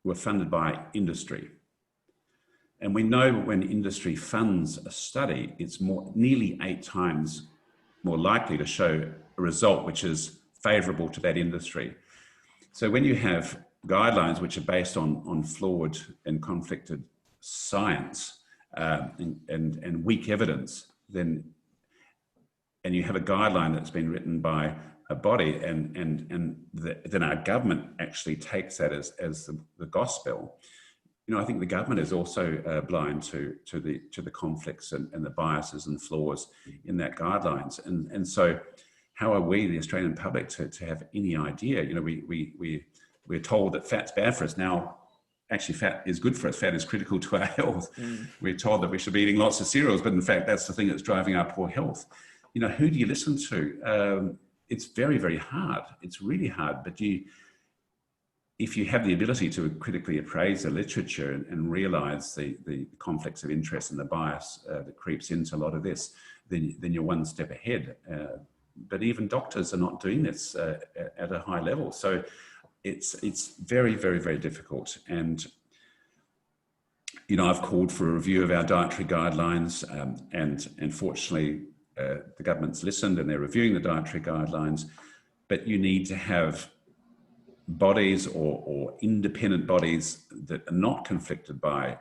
were funded by industry. And we know when industry funds a study, it's nearly 8 times more likely to show a result which is favorable to that industry. So when you have guidelines which are based on flawed and conflicted science and weak evidence, and you have a guideline that's been written by a body, then our government actually takes that as the gospel. I think the government is also blind to the conflicts and the biases and flaws in that guidelines. And so how are we, the Australian public, to have any idea? We're told that fat's bad for us. Now, actually, fat is good for us. Fat is critical to our health. We're told that we should be eating lots of cereals, but in fact, that's the thing that's driving our poor health. Who do you listen to? It's very, very hard. It's really hard. But if you have the ability to critically appraise the literature and realize the conflicts of interest and the bias that creeps into a lot of this, then you're one step ahead. But even doctors are not doing this at a high level. So it's very, very, very difficult. And, I've called for a review of our dietary guidelines, and fortunately, the government's listened and they're reviewing the dietary guidelines. But you need to have bodies or independent bodies that are not conflicted by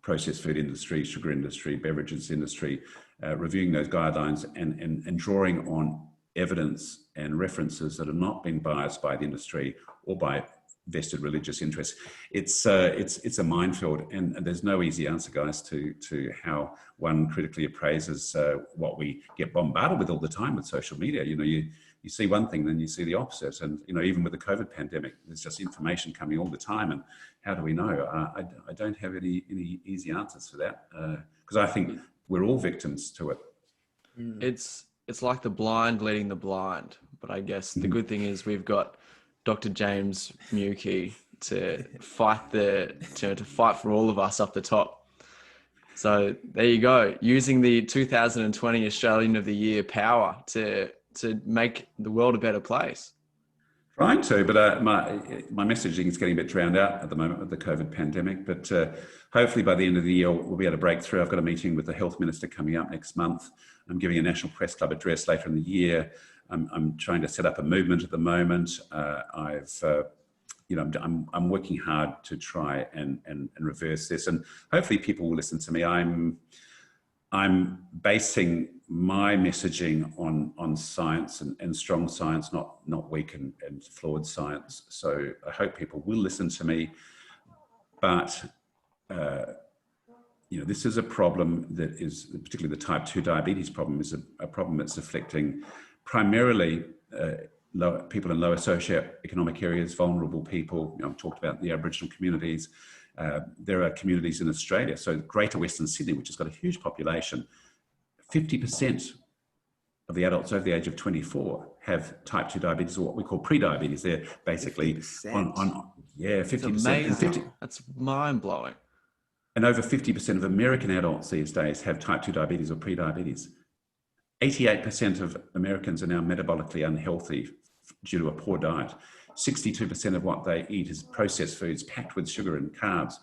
processed food industry, sugar industry, beverages industry, reviewing those guidelines and drawing on evidence and references that have not been biased by the industry or by vested religious interests. It's a minefield, and there's no easy answer, guys, to how one critically appraises what we get bombarded with all the time with social media. you see one thing, then you see the opposite. And, even with the COVID pandemic, there's just information coming all the time. And how do we know? I don't have any easy answers for that, because I think we're all victims to it. It's like the blind leading the blind. But I guess the good thing is we've got Dr. James Muecke to fight to fight for all of us up the top. So there you go, using the 2020 Australian of the Year power to make the world a better place. Trying to, but my messaging is getting a bit drowned out at the moment with the COVID pandemic. But hopefully by the end of the year, we'll be able to break through. I've got a meeting with the Health Minister coming up next month. I'm giving a National Press Club address later in the year. I'm trying to set up a movement at the moment. I'm working hard to try and reverse this, and hopefully people will listen to me. I'm basing my messaging on science and strong science, not weak and flawed science. So I hope people will listen to me. But this is a problem that is, particularly the type 2 diabetes problem, is a problem that's afflicting primarily people in lower socioeconomic areas, vulnerable people. I've talked about the Aboriginal communities. There are communities in Australia, so Greater Western Sydney, which has got a huge population, 50% of the adults over the age of 24 have type 2 diabetes, or what we call pre-diabetes. They're basically 50%. 50%. That's mind-blowing. And over 50% of American adults these days have type 2 diabetes or pre-diabetes. 88% of Americans are now metabolically unhealthy due to a poor diet. 62% of what they eat is processed foods packed with sugar and carbs.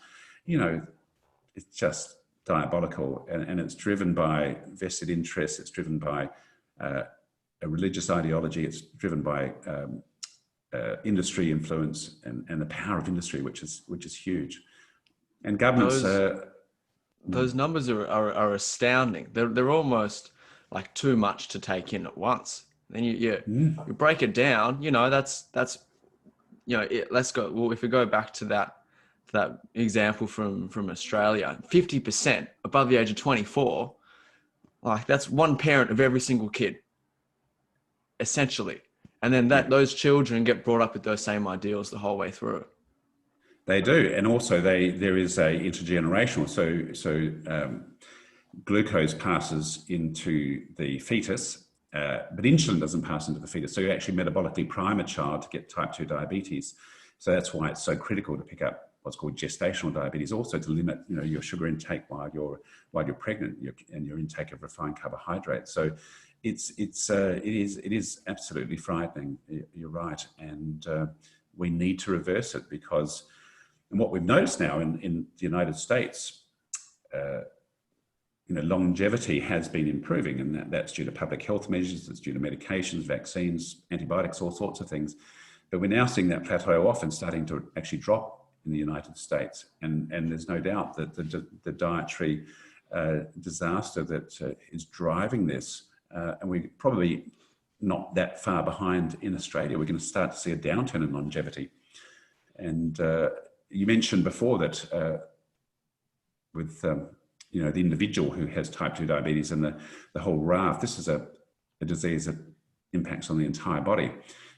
It's just diabolical, and it's driven by vested interests. It's driven by a religious ideology. It's driven by industry influence and the power of industry, which is huge. And governments. Those numbers are astounding. They're almost like too much to take in at once. Then you break it down. That's let's go. Well, if we go back to that example from Australia, 50% above the age of 24, like that's one parent of every single kid, essentially. And then those children get brought up with those same ideals the whole way through. They do, and also there is a intergenerational. So glucose passes into the fetus, but insulin doesn't pass into the fetus. So you actually metabolically prime a child to get type 2 diabetes. So that's why it's so critical to pick up what's called gestational diabetes, also to limit your sugar intake while you're pregnant, and your intake of refined carbohydrates. So it is absolutely frightening. You're right, and we need to reverse it, because and what we've noticed now in the United States, longevity has been improving, and that's due to public health measures, it's due to medications, vaccines, antibiotics, all sorts of things. But we're now seeing that plateau off and starting to actually drop in the United States. And there's no doubt that the dietary disaster that is driving this, and we're probably not that far behind in Australia. We're going to start to see a downturn in longevity. And you mentioned before that with the individual who has type 2 diabetes and the whole raft, this is a disease that impacts on the entire body.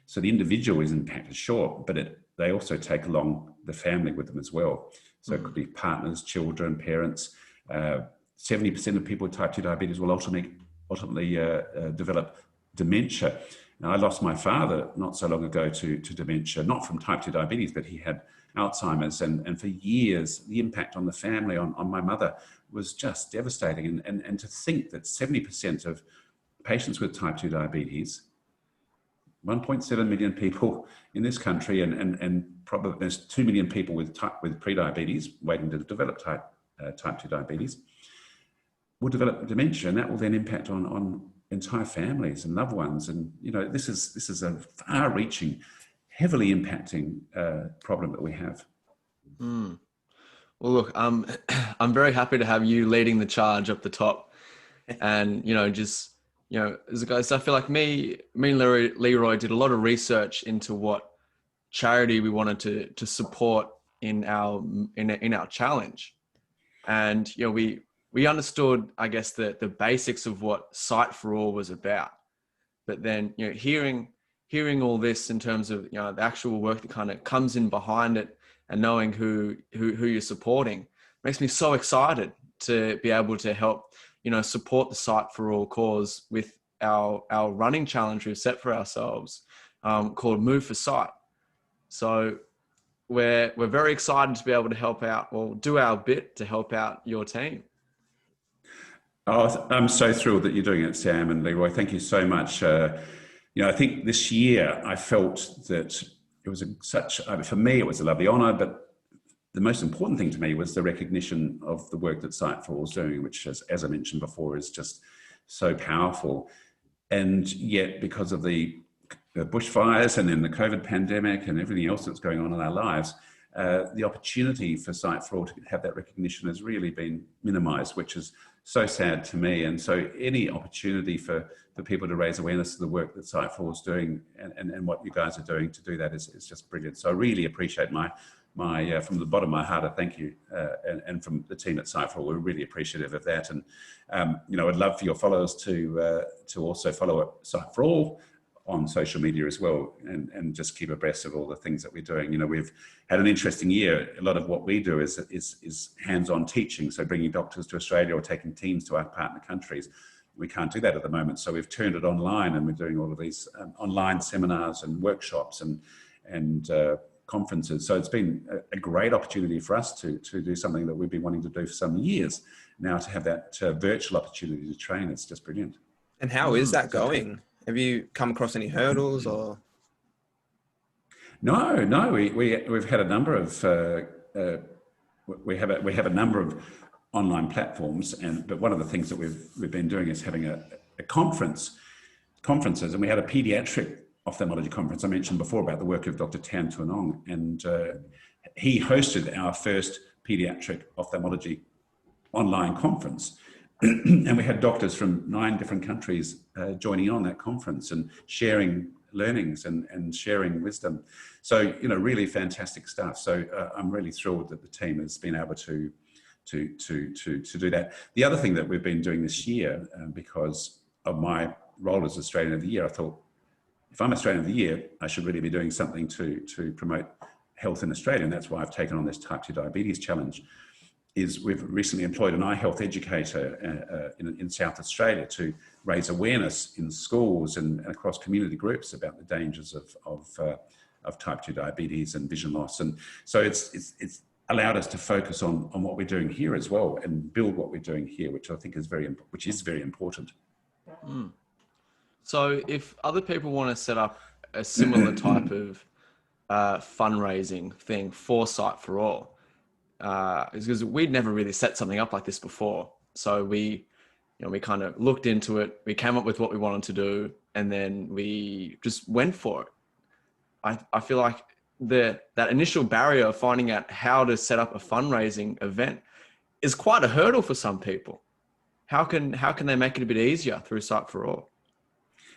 So the individual is impacted, sure, but they also take along the family with them as well. So it could be partners, children, parents. 70% of people with type 2 diabetes will ultimately develop dementia. Now, I lost my father not so long ago to dementia, not from type 2 diabetes, but he had Alzheimer's. And for years, the impact on the family, on my mother, was just devastating. And to think that 70% of patients with type 2 diabetes, 1.7 million people in this country, and probably there's 2 million people with pre-diabetes waiting to develop type 2 diabetes, will develop dementia, and that will then impact on entire families and loved ones. And this is a far-reaching, heavily impacting problem that we have. Well, look, I'm very happy to have you leading the charge up the top, and as a guy, so I feel like me and Leroy did a lot of research into what charity we wanted to support in our challenge, and we understood, I guess, the basics of what Sight for All was about. but then, you know, hearing all this in terms of, you know, the actual work that kind of comes in behind it, and knowing who you're supporting makes me so excited to be able to help, you know, support the Sight for All cause with our running challenge we've set for ourselves, called Move for Sight. So we're very excited to be able to help out, or do our bit to help out your team. Oh, I'm so thrilled that you're doing it, Sam and Leroy. Thank you so much. You know, I think this year I felt that it was for me, it was a lovely honour, but the most important thing to me was the recognition of the work that Sight for All is doing, which, as I mentioned before, is just so powerful. And yet, because of the bushfires and then the COVID pandemic and everything else that's going on in our lives, the opportunity for Sight for All to have that recognition has really been minimised, which is so sad to me. And so any opportunity for people to raise awareness of the work that Sight for All is doing and what you guys are doing to do that is just brilliant. So I really appreciate my from the bottom of my heart, I thank you, and from the team at Sight for All, we're really appreciative of that. And you know, I'd love for your followers to also follow Sight for All on social media as well, and just keep abreast of all the things that we're doing. You know, we've had an interesting year. A lot of what we do is hands-on teaching, so bringing doctors to Australia or taking teams to our partner countries. We can't do that at the moment, so we've turned it online, and we're doing all of these online seminars and workshops and conferences. So it's been a great opportunity for us to do something that we've been wanting to do for some years. Now to have that virtual opportunity to train, it's just brilliant. And how is that going? Have you come across any hurdles or? No, we've had a number of we have a number of online platforms, but one of the things that we've been doing is having a conferences, and we had a pediatric ophthalmology conference I mentioned before about the work of Dr. Tan Tuanong, and he hosted our first pediatric ophthalmology online conference. And we had doctors from 9 different countries joining on that conference and sharing learnings and sharing wisdom. So, you know, really fantastic stuff. So I'm really thrilled that the team has been able to do that. The other thing that we've been doing this year, because of my role as Australian of the Year, I thought, if I'm Australian of the Year, I should really be doing something to promote health in Australia. And that's why I've taken on this type 2 diabetes challenge. Is we've recently employed an eye health educator in South Australia to raise awareness in schools and across community groups about the dangers of type 2 diabetes and vision loss. And so it's allowed us to focus on what we're doing here as well, and build what we're doing here, which I think is very important. Mm. So if other people want to set up a similar type of fundraising thing for Sight for All, because we'd never really set something up like this before. So we kind of looked into it, we came up with what we wanted to do, and then we just went for it. I feel like that initial barrier of finding out how to set up a fundraising event is quite a hurdle for some people. How can they make it a bit easier through Sight for All?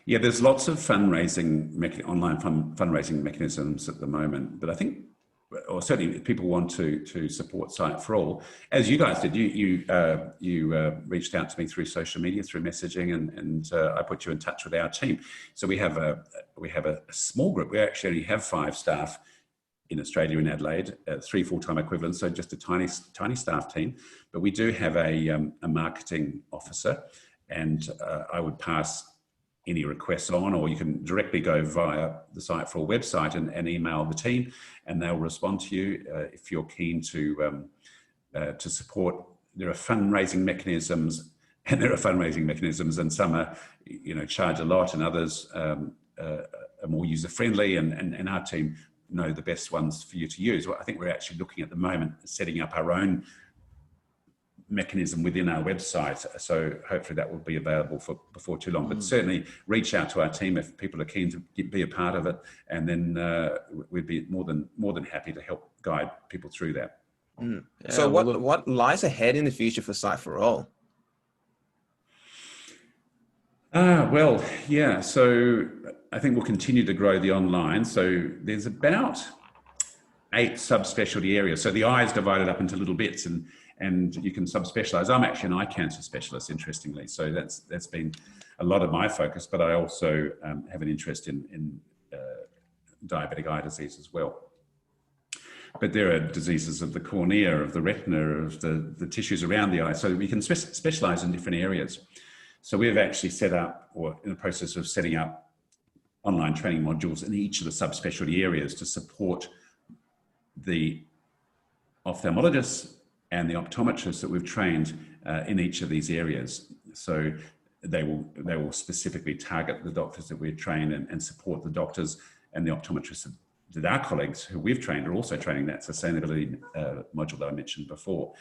Yeah, there's lots of fundraising, online fundraising mechanisms at the moment, but I think, or certainly if people want to support Sight for All, as you guys did, you reached out to me through social media, through messaging, and I put you in touch with our team. So we have a small group. We actually have 5 staff in Australia, in Adelaide, 3 full-time equivalents, so just a tiny staff team. But we do have a marketing officer, and I would pass any requests on, or you can directly go via the Sight for All website and email the team, and they'll respond to you if you're keen to support. There are fundraising mechanisms, and some are, charge a lot, and others are more user friendly, and our team know the best ones for you to use. Well, I think we're actually looking at the moment setting up our own mechanism within our website, so hopefully that will be available before too long. But certainly reach out to our team if people are keen to be a part of it, and then we'd be more than happy to help guide people through that. Yeah, so what lies ahead in the future for Sight for All? Well, yeah, so I think we'll continue to grow the online. So there's about 8 subspecialty areas. So the eye is divided up into little bits, and and you can subspecialize. I'm actually an eye cancer specialist, interestingly, so that's been a lot of my focus, but I also have an interest in diabetic eye disease as well. But there are diseases of the cornea, of the retina, of the tissues around the eye, so we can specialize in different areas. So we've actually set up, or in the process of setting up, online training modules in each of the subspecialty areas to support the ophthalmologists and the optometrists that we've trained in each of these areas. So they will specifically target the doctors that we've trained and support the doctors and the optometrists that our colleagues who we've trained are also training that sustainability module that I mentioned before.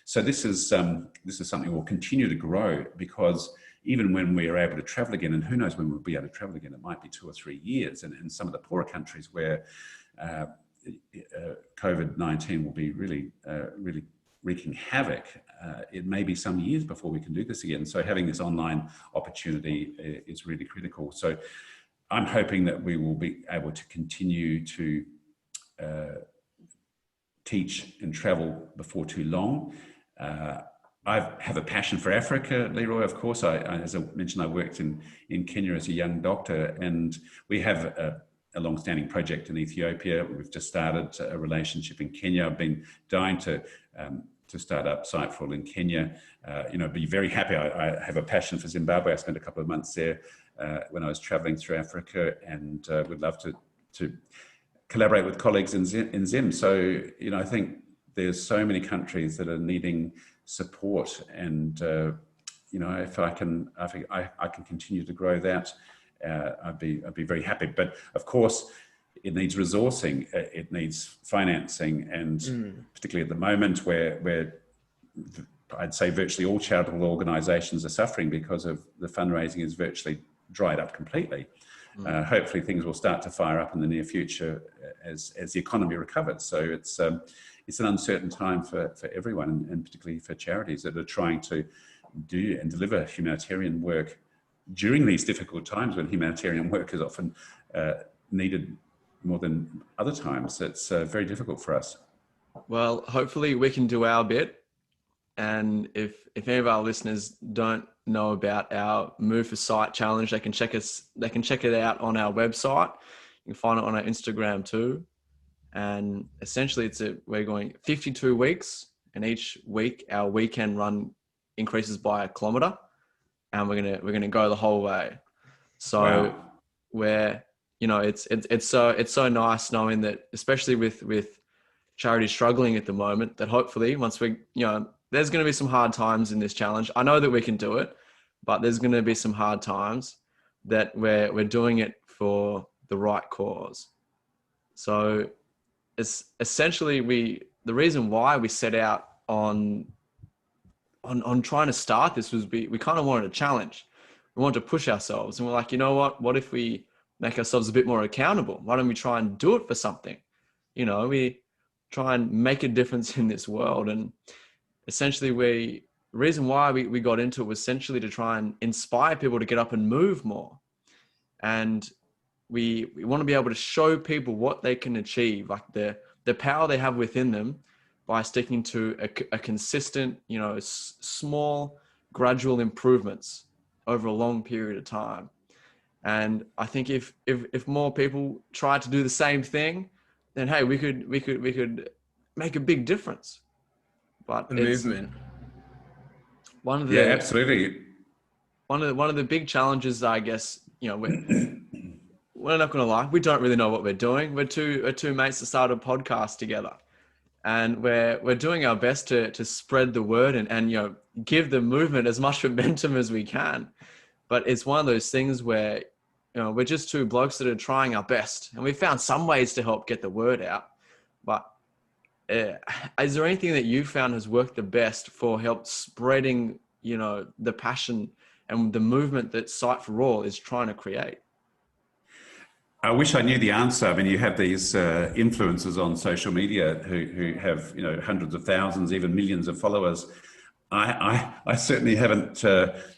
So this is something we'll continue to grow, because even when we are able to travel again, and who knows when we'll be able to travel again, it might be 2 or 3 years, and in some of the poorer countries where COVID-19 will be really wreaking havoc, it may be some years before we can do this again. So having this online opportunity is really critical. So I'm hoping that we will be able to continue to teach and travel before too long. I have a passion for Africa, Leroy, of course. As I mentioned, I worked in Kenya as a young doctor, and we have a long-standing project in Ethiopia. We've just started a relationship in Kenya. I've been dying to start up Sight for All in Kenya. Be very happy. I have a passion for Zimbabwe. I spent a couple of months there when I was traveling through Africa, and would love to collaborate with colleagues in Zim. So, I think there's so many countries that are needing support, and if I can continue to grow that, I'd be very happy. But of course, it needs resourcing, it needs financing, and particularly at the moment where I'd say virtually all charitable organisations are suffering because of the fundraising is virtually dried up completely. Hopefully things will start to fire up in the near future as the economy recovers. So it's an uncertain time for everyone, and particularly for charities that are trying to do and deliver humanitarian work during these difficult times when humanitarian work is often needed more than other times. It's very difficult for us. Well, hopefully we can do our bit. And if any of our listeners don't know about our Move for Sight challenge, they can check it out on our website. You can find it on our Instagram too. And essentially we're going 52 weeks, and each week our weekend run increases by 1 kilometer, and we're gonna go the whole way. So Wow. where it's so nice knowing that, especially with charities struggling at the moment, that hopefully once there's going to be some hard times in this challenge. I know that we can do it, but there's going to be some hard times, that we're doing it for the right cause. So it's essentially the reason why we set out on trying to start this was we kind of wanted a challenge. We wanted to push ourselves, and we're like, what if we make ourselves a bit more accountable? Why don't we try and do it for something? We try and make a difference in this world. And essentially the reason why we got into it was essentially to try and inspire people to get up and move more. And we want to be able to show people what they can achieve, like the power they have within them, by sticking to a consistent, small, gradual improvements over a long period of time. And I think if more people tried to do the same thing, then hey, we could make a big difference. But the movement. Absolutely. One of the big challenges, I guess, we're not going to lie, we don't really know what we're doing. We're two mates that started a podcast together, and we're doing our best to spread the word and give the movement as much momentum as we can. But it's one of those things where we're just two blokes that are trying our best, and we found some ways to help get the word out. But is there anything that you found has worked the best for help spreading, the passion and the movement that Sight for All is trying to create? I wish I knew the answer. I mean, you have these influencers on social media who have hundreds of thousands, even millions of followers. I certainly haven't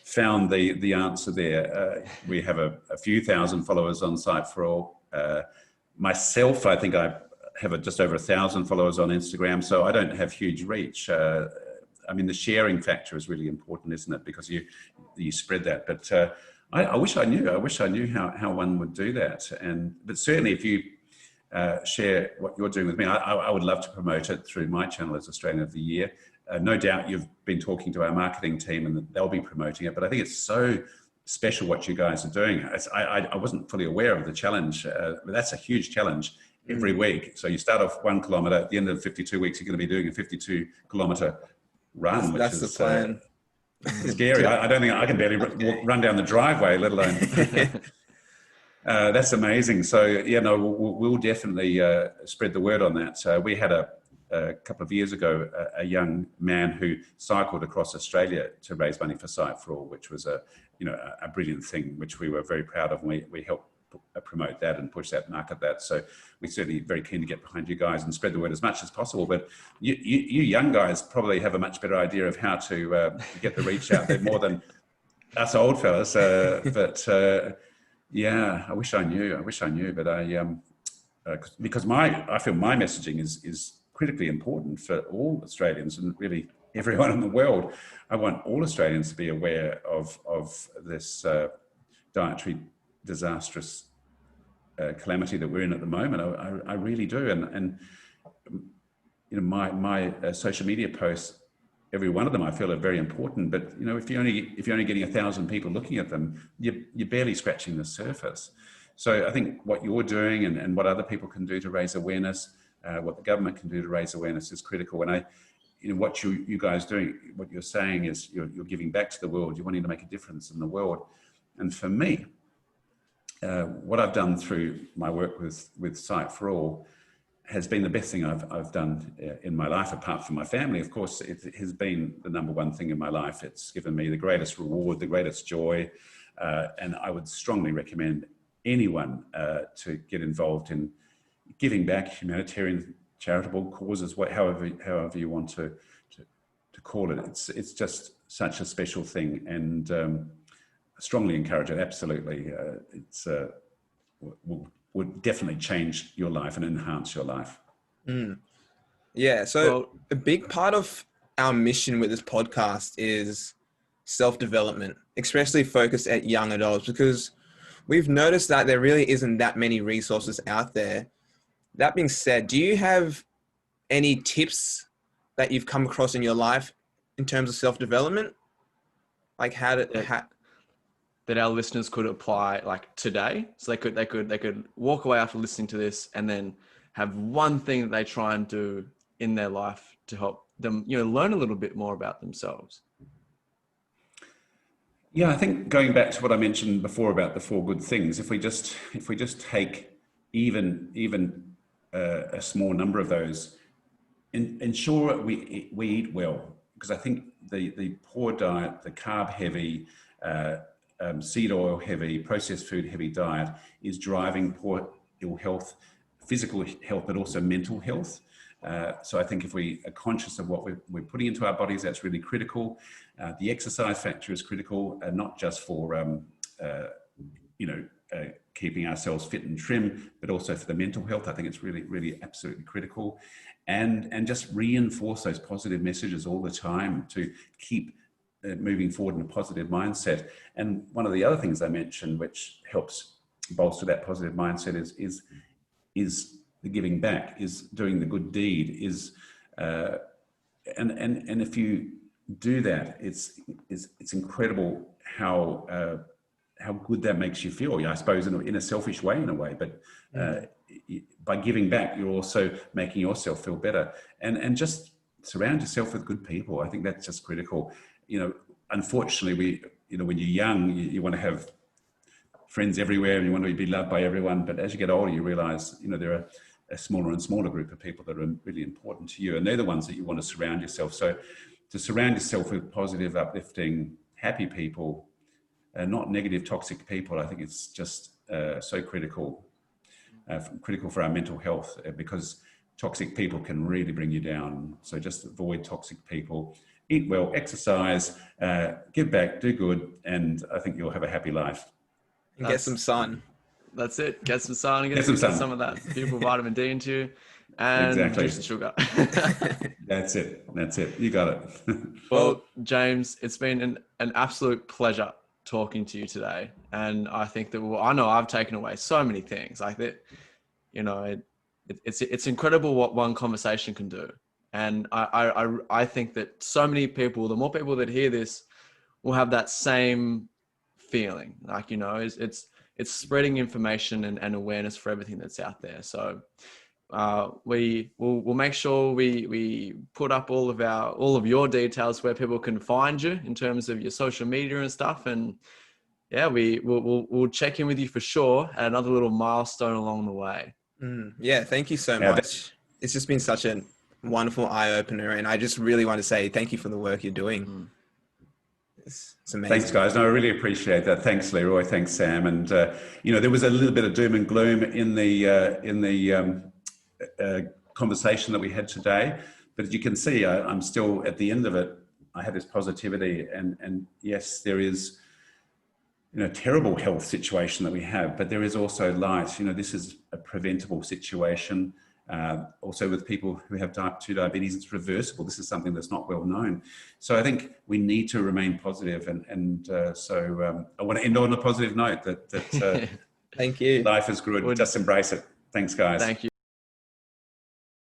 found the answer there. We have a few thousand followers on Sight for All. Myself, I think I have just over 1,000 followers on Instagram, so I don't have huge reach. I mean, the sharing factor is really important, isn't it? Because you spread that. But I wish I knew. I wish I knew how one would do that. But certainly, if you share what you're doing with me, I would love to promote it through my channel as Australian of the Year. No doubt you've been talking to our marketing team, and they'll be promoting it. But I think it's so special what you guys are doing. I wasn't fully aware of the challenge, but that's a huge challenge every week. So you start off 1 kilometer. At the end of 52 weeks, you're going to be doing a 52-kilometer run. That's the plan. Scary. I don't think I can barely run down the driveway, let alone. That's amazing. So yeah, no, we'll definitely spread the word on that. We had a couple of years ago a young man who cycled across Australia to raise money for Sight for All, which was a brilliant thing, which we were very proud of. And we helped promote that and push that, market that. So we're certainly very keen to get behind you guys and spread the word as much as possible. But you young guys probably have a much better idea of how to get the reach out there more than us old fellas. Yeah, I wish I knew, but because I feel my messaging is critically important for all Australians and really everyone in the world. I want all Australians to be aware of this dietary disastrous calamity that we're in at the moment. I really do, and my social media posts, every one of them I feel are very important. But if you're only getting 1,000 people looking at them, you're barely scratching the surface. So I think what you're doing and what other people can do to raise awareness, what the government can do to raise awareness is critical. And what you guys doing, what you're saying is you're giving back to the world. You're wanting to make a difference in the world. And for me, what I've done through my work with Sight for All has been the best thing I've done in my life, apart from my family. Of course, it has been the number one thing in my life. It's given me the greatest reward, the greatest joy. And I would strongly recommend anyone to get involved in giving back, humanitarian, charitable causes, however you want to call it. It's just such a special thing, and I strongly encourage it. Absolutely, it's would definitely change your life and enhance your life. Yeah. So a big part of our mission with this podcast is self-development, especially focused at young adults, because we've noticed that there really isn't that many resources out there. That being said, do you have any tips that you've come across in your life in terms of self-development? Like that our listeners could apply like today? So they could walk away after listening to this and then have one thing that they try and do in their life to help them, learn a little bit more about themselves. Yeah, I think going back to what I mentioned before about the 4 good things, if we just take even a small number of those, ensure we eat well, because I think the poor diet, the carb heavy, seed oil heavy, processed food heavy diet is driving poor ill health, physical health, but also mental health. So I think if we are conscious of what we're putting into our bodies, that's really critical. The exercise factor is critical, not just for keeping ourselves fit and trim, but also for the mental health. I think it's really, really absolutely critical. And just reinforce those positive messages all the time to keep moving forward in a positive mindset. And one of the other things I mentioned, which helps bolster that positive mindset, is the giving back, is doing the good deed, and if you do that, it's incredible how good that makes you feel. I suppose in a selfish way, but by giving back, you're also making yourself feel better, and just surround yourself with good people. I think that's just critical. Unfortunately, when you're young, you want to have friends everywhere and you want to be loved by everyone. But as you get older, you realize, there are a smaller and smaller group of people that are really important to you. And they're the ones that you want to surround yourself. So to surround yourself with positive, uplifting, happy people, not negative, toxic people, I think it's just so critical for our mental health, because toxic people can really bring you down. So just avoid toxic people. Eat well, exercise, give back, do good, and I think you'll have a happy life. And get some sun. That's it. Get some sun and get some of that beautiful vitamin D into you. and Exactly. reduce the sugar. That's it. That's it. You got it. Well, James, it's been an absolute pleasure talking to you today. And I think that, well, I know I've taken away so many things like that, you know, it's incredible what one conversation can do. And I think that so many people, the more people that hear this will have that same feeling, like, you know, it's spreading information and awareness for everything that's out there. So we'll make sure we put up all of your details where people can find you in terms of your social media and stuff. And yeah, we'll check in with you for sure at another little milestone along the way. Yeah, thank you so much. It's just been such a wonderful eye opener, and I just really want to say thank you for the work you're doing. It's amazing. Thanks, guys. No, I really appreciate that. Thanks, Leroy. Thanks, Sam. And you know, there was a little bit of doom and gloom in the conversation that we had today, but as you can see, I'm still at the end of it. I have this positivity, and yes, there is, you know, terrible health situation that we have, but there is also light. You know, this is a preventable situation. Also with people who have type 2 diabetes, it's reversible. This is something that's not well known. So I think we need to remain positive. So I want to end on a positive note that thank you. Life is good. Just embrace it. Thanks, guys. Thank you.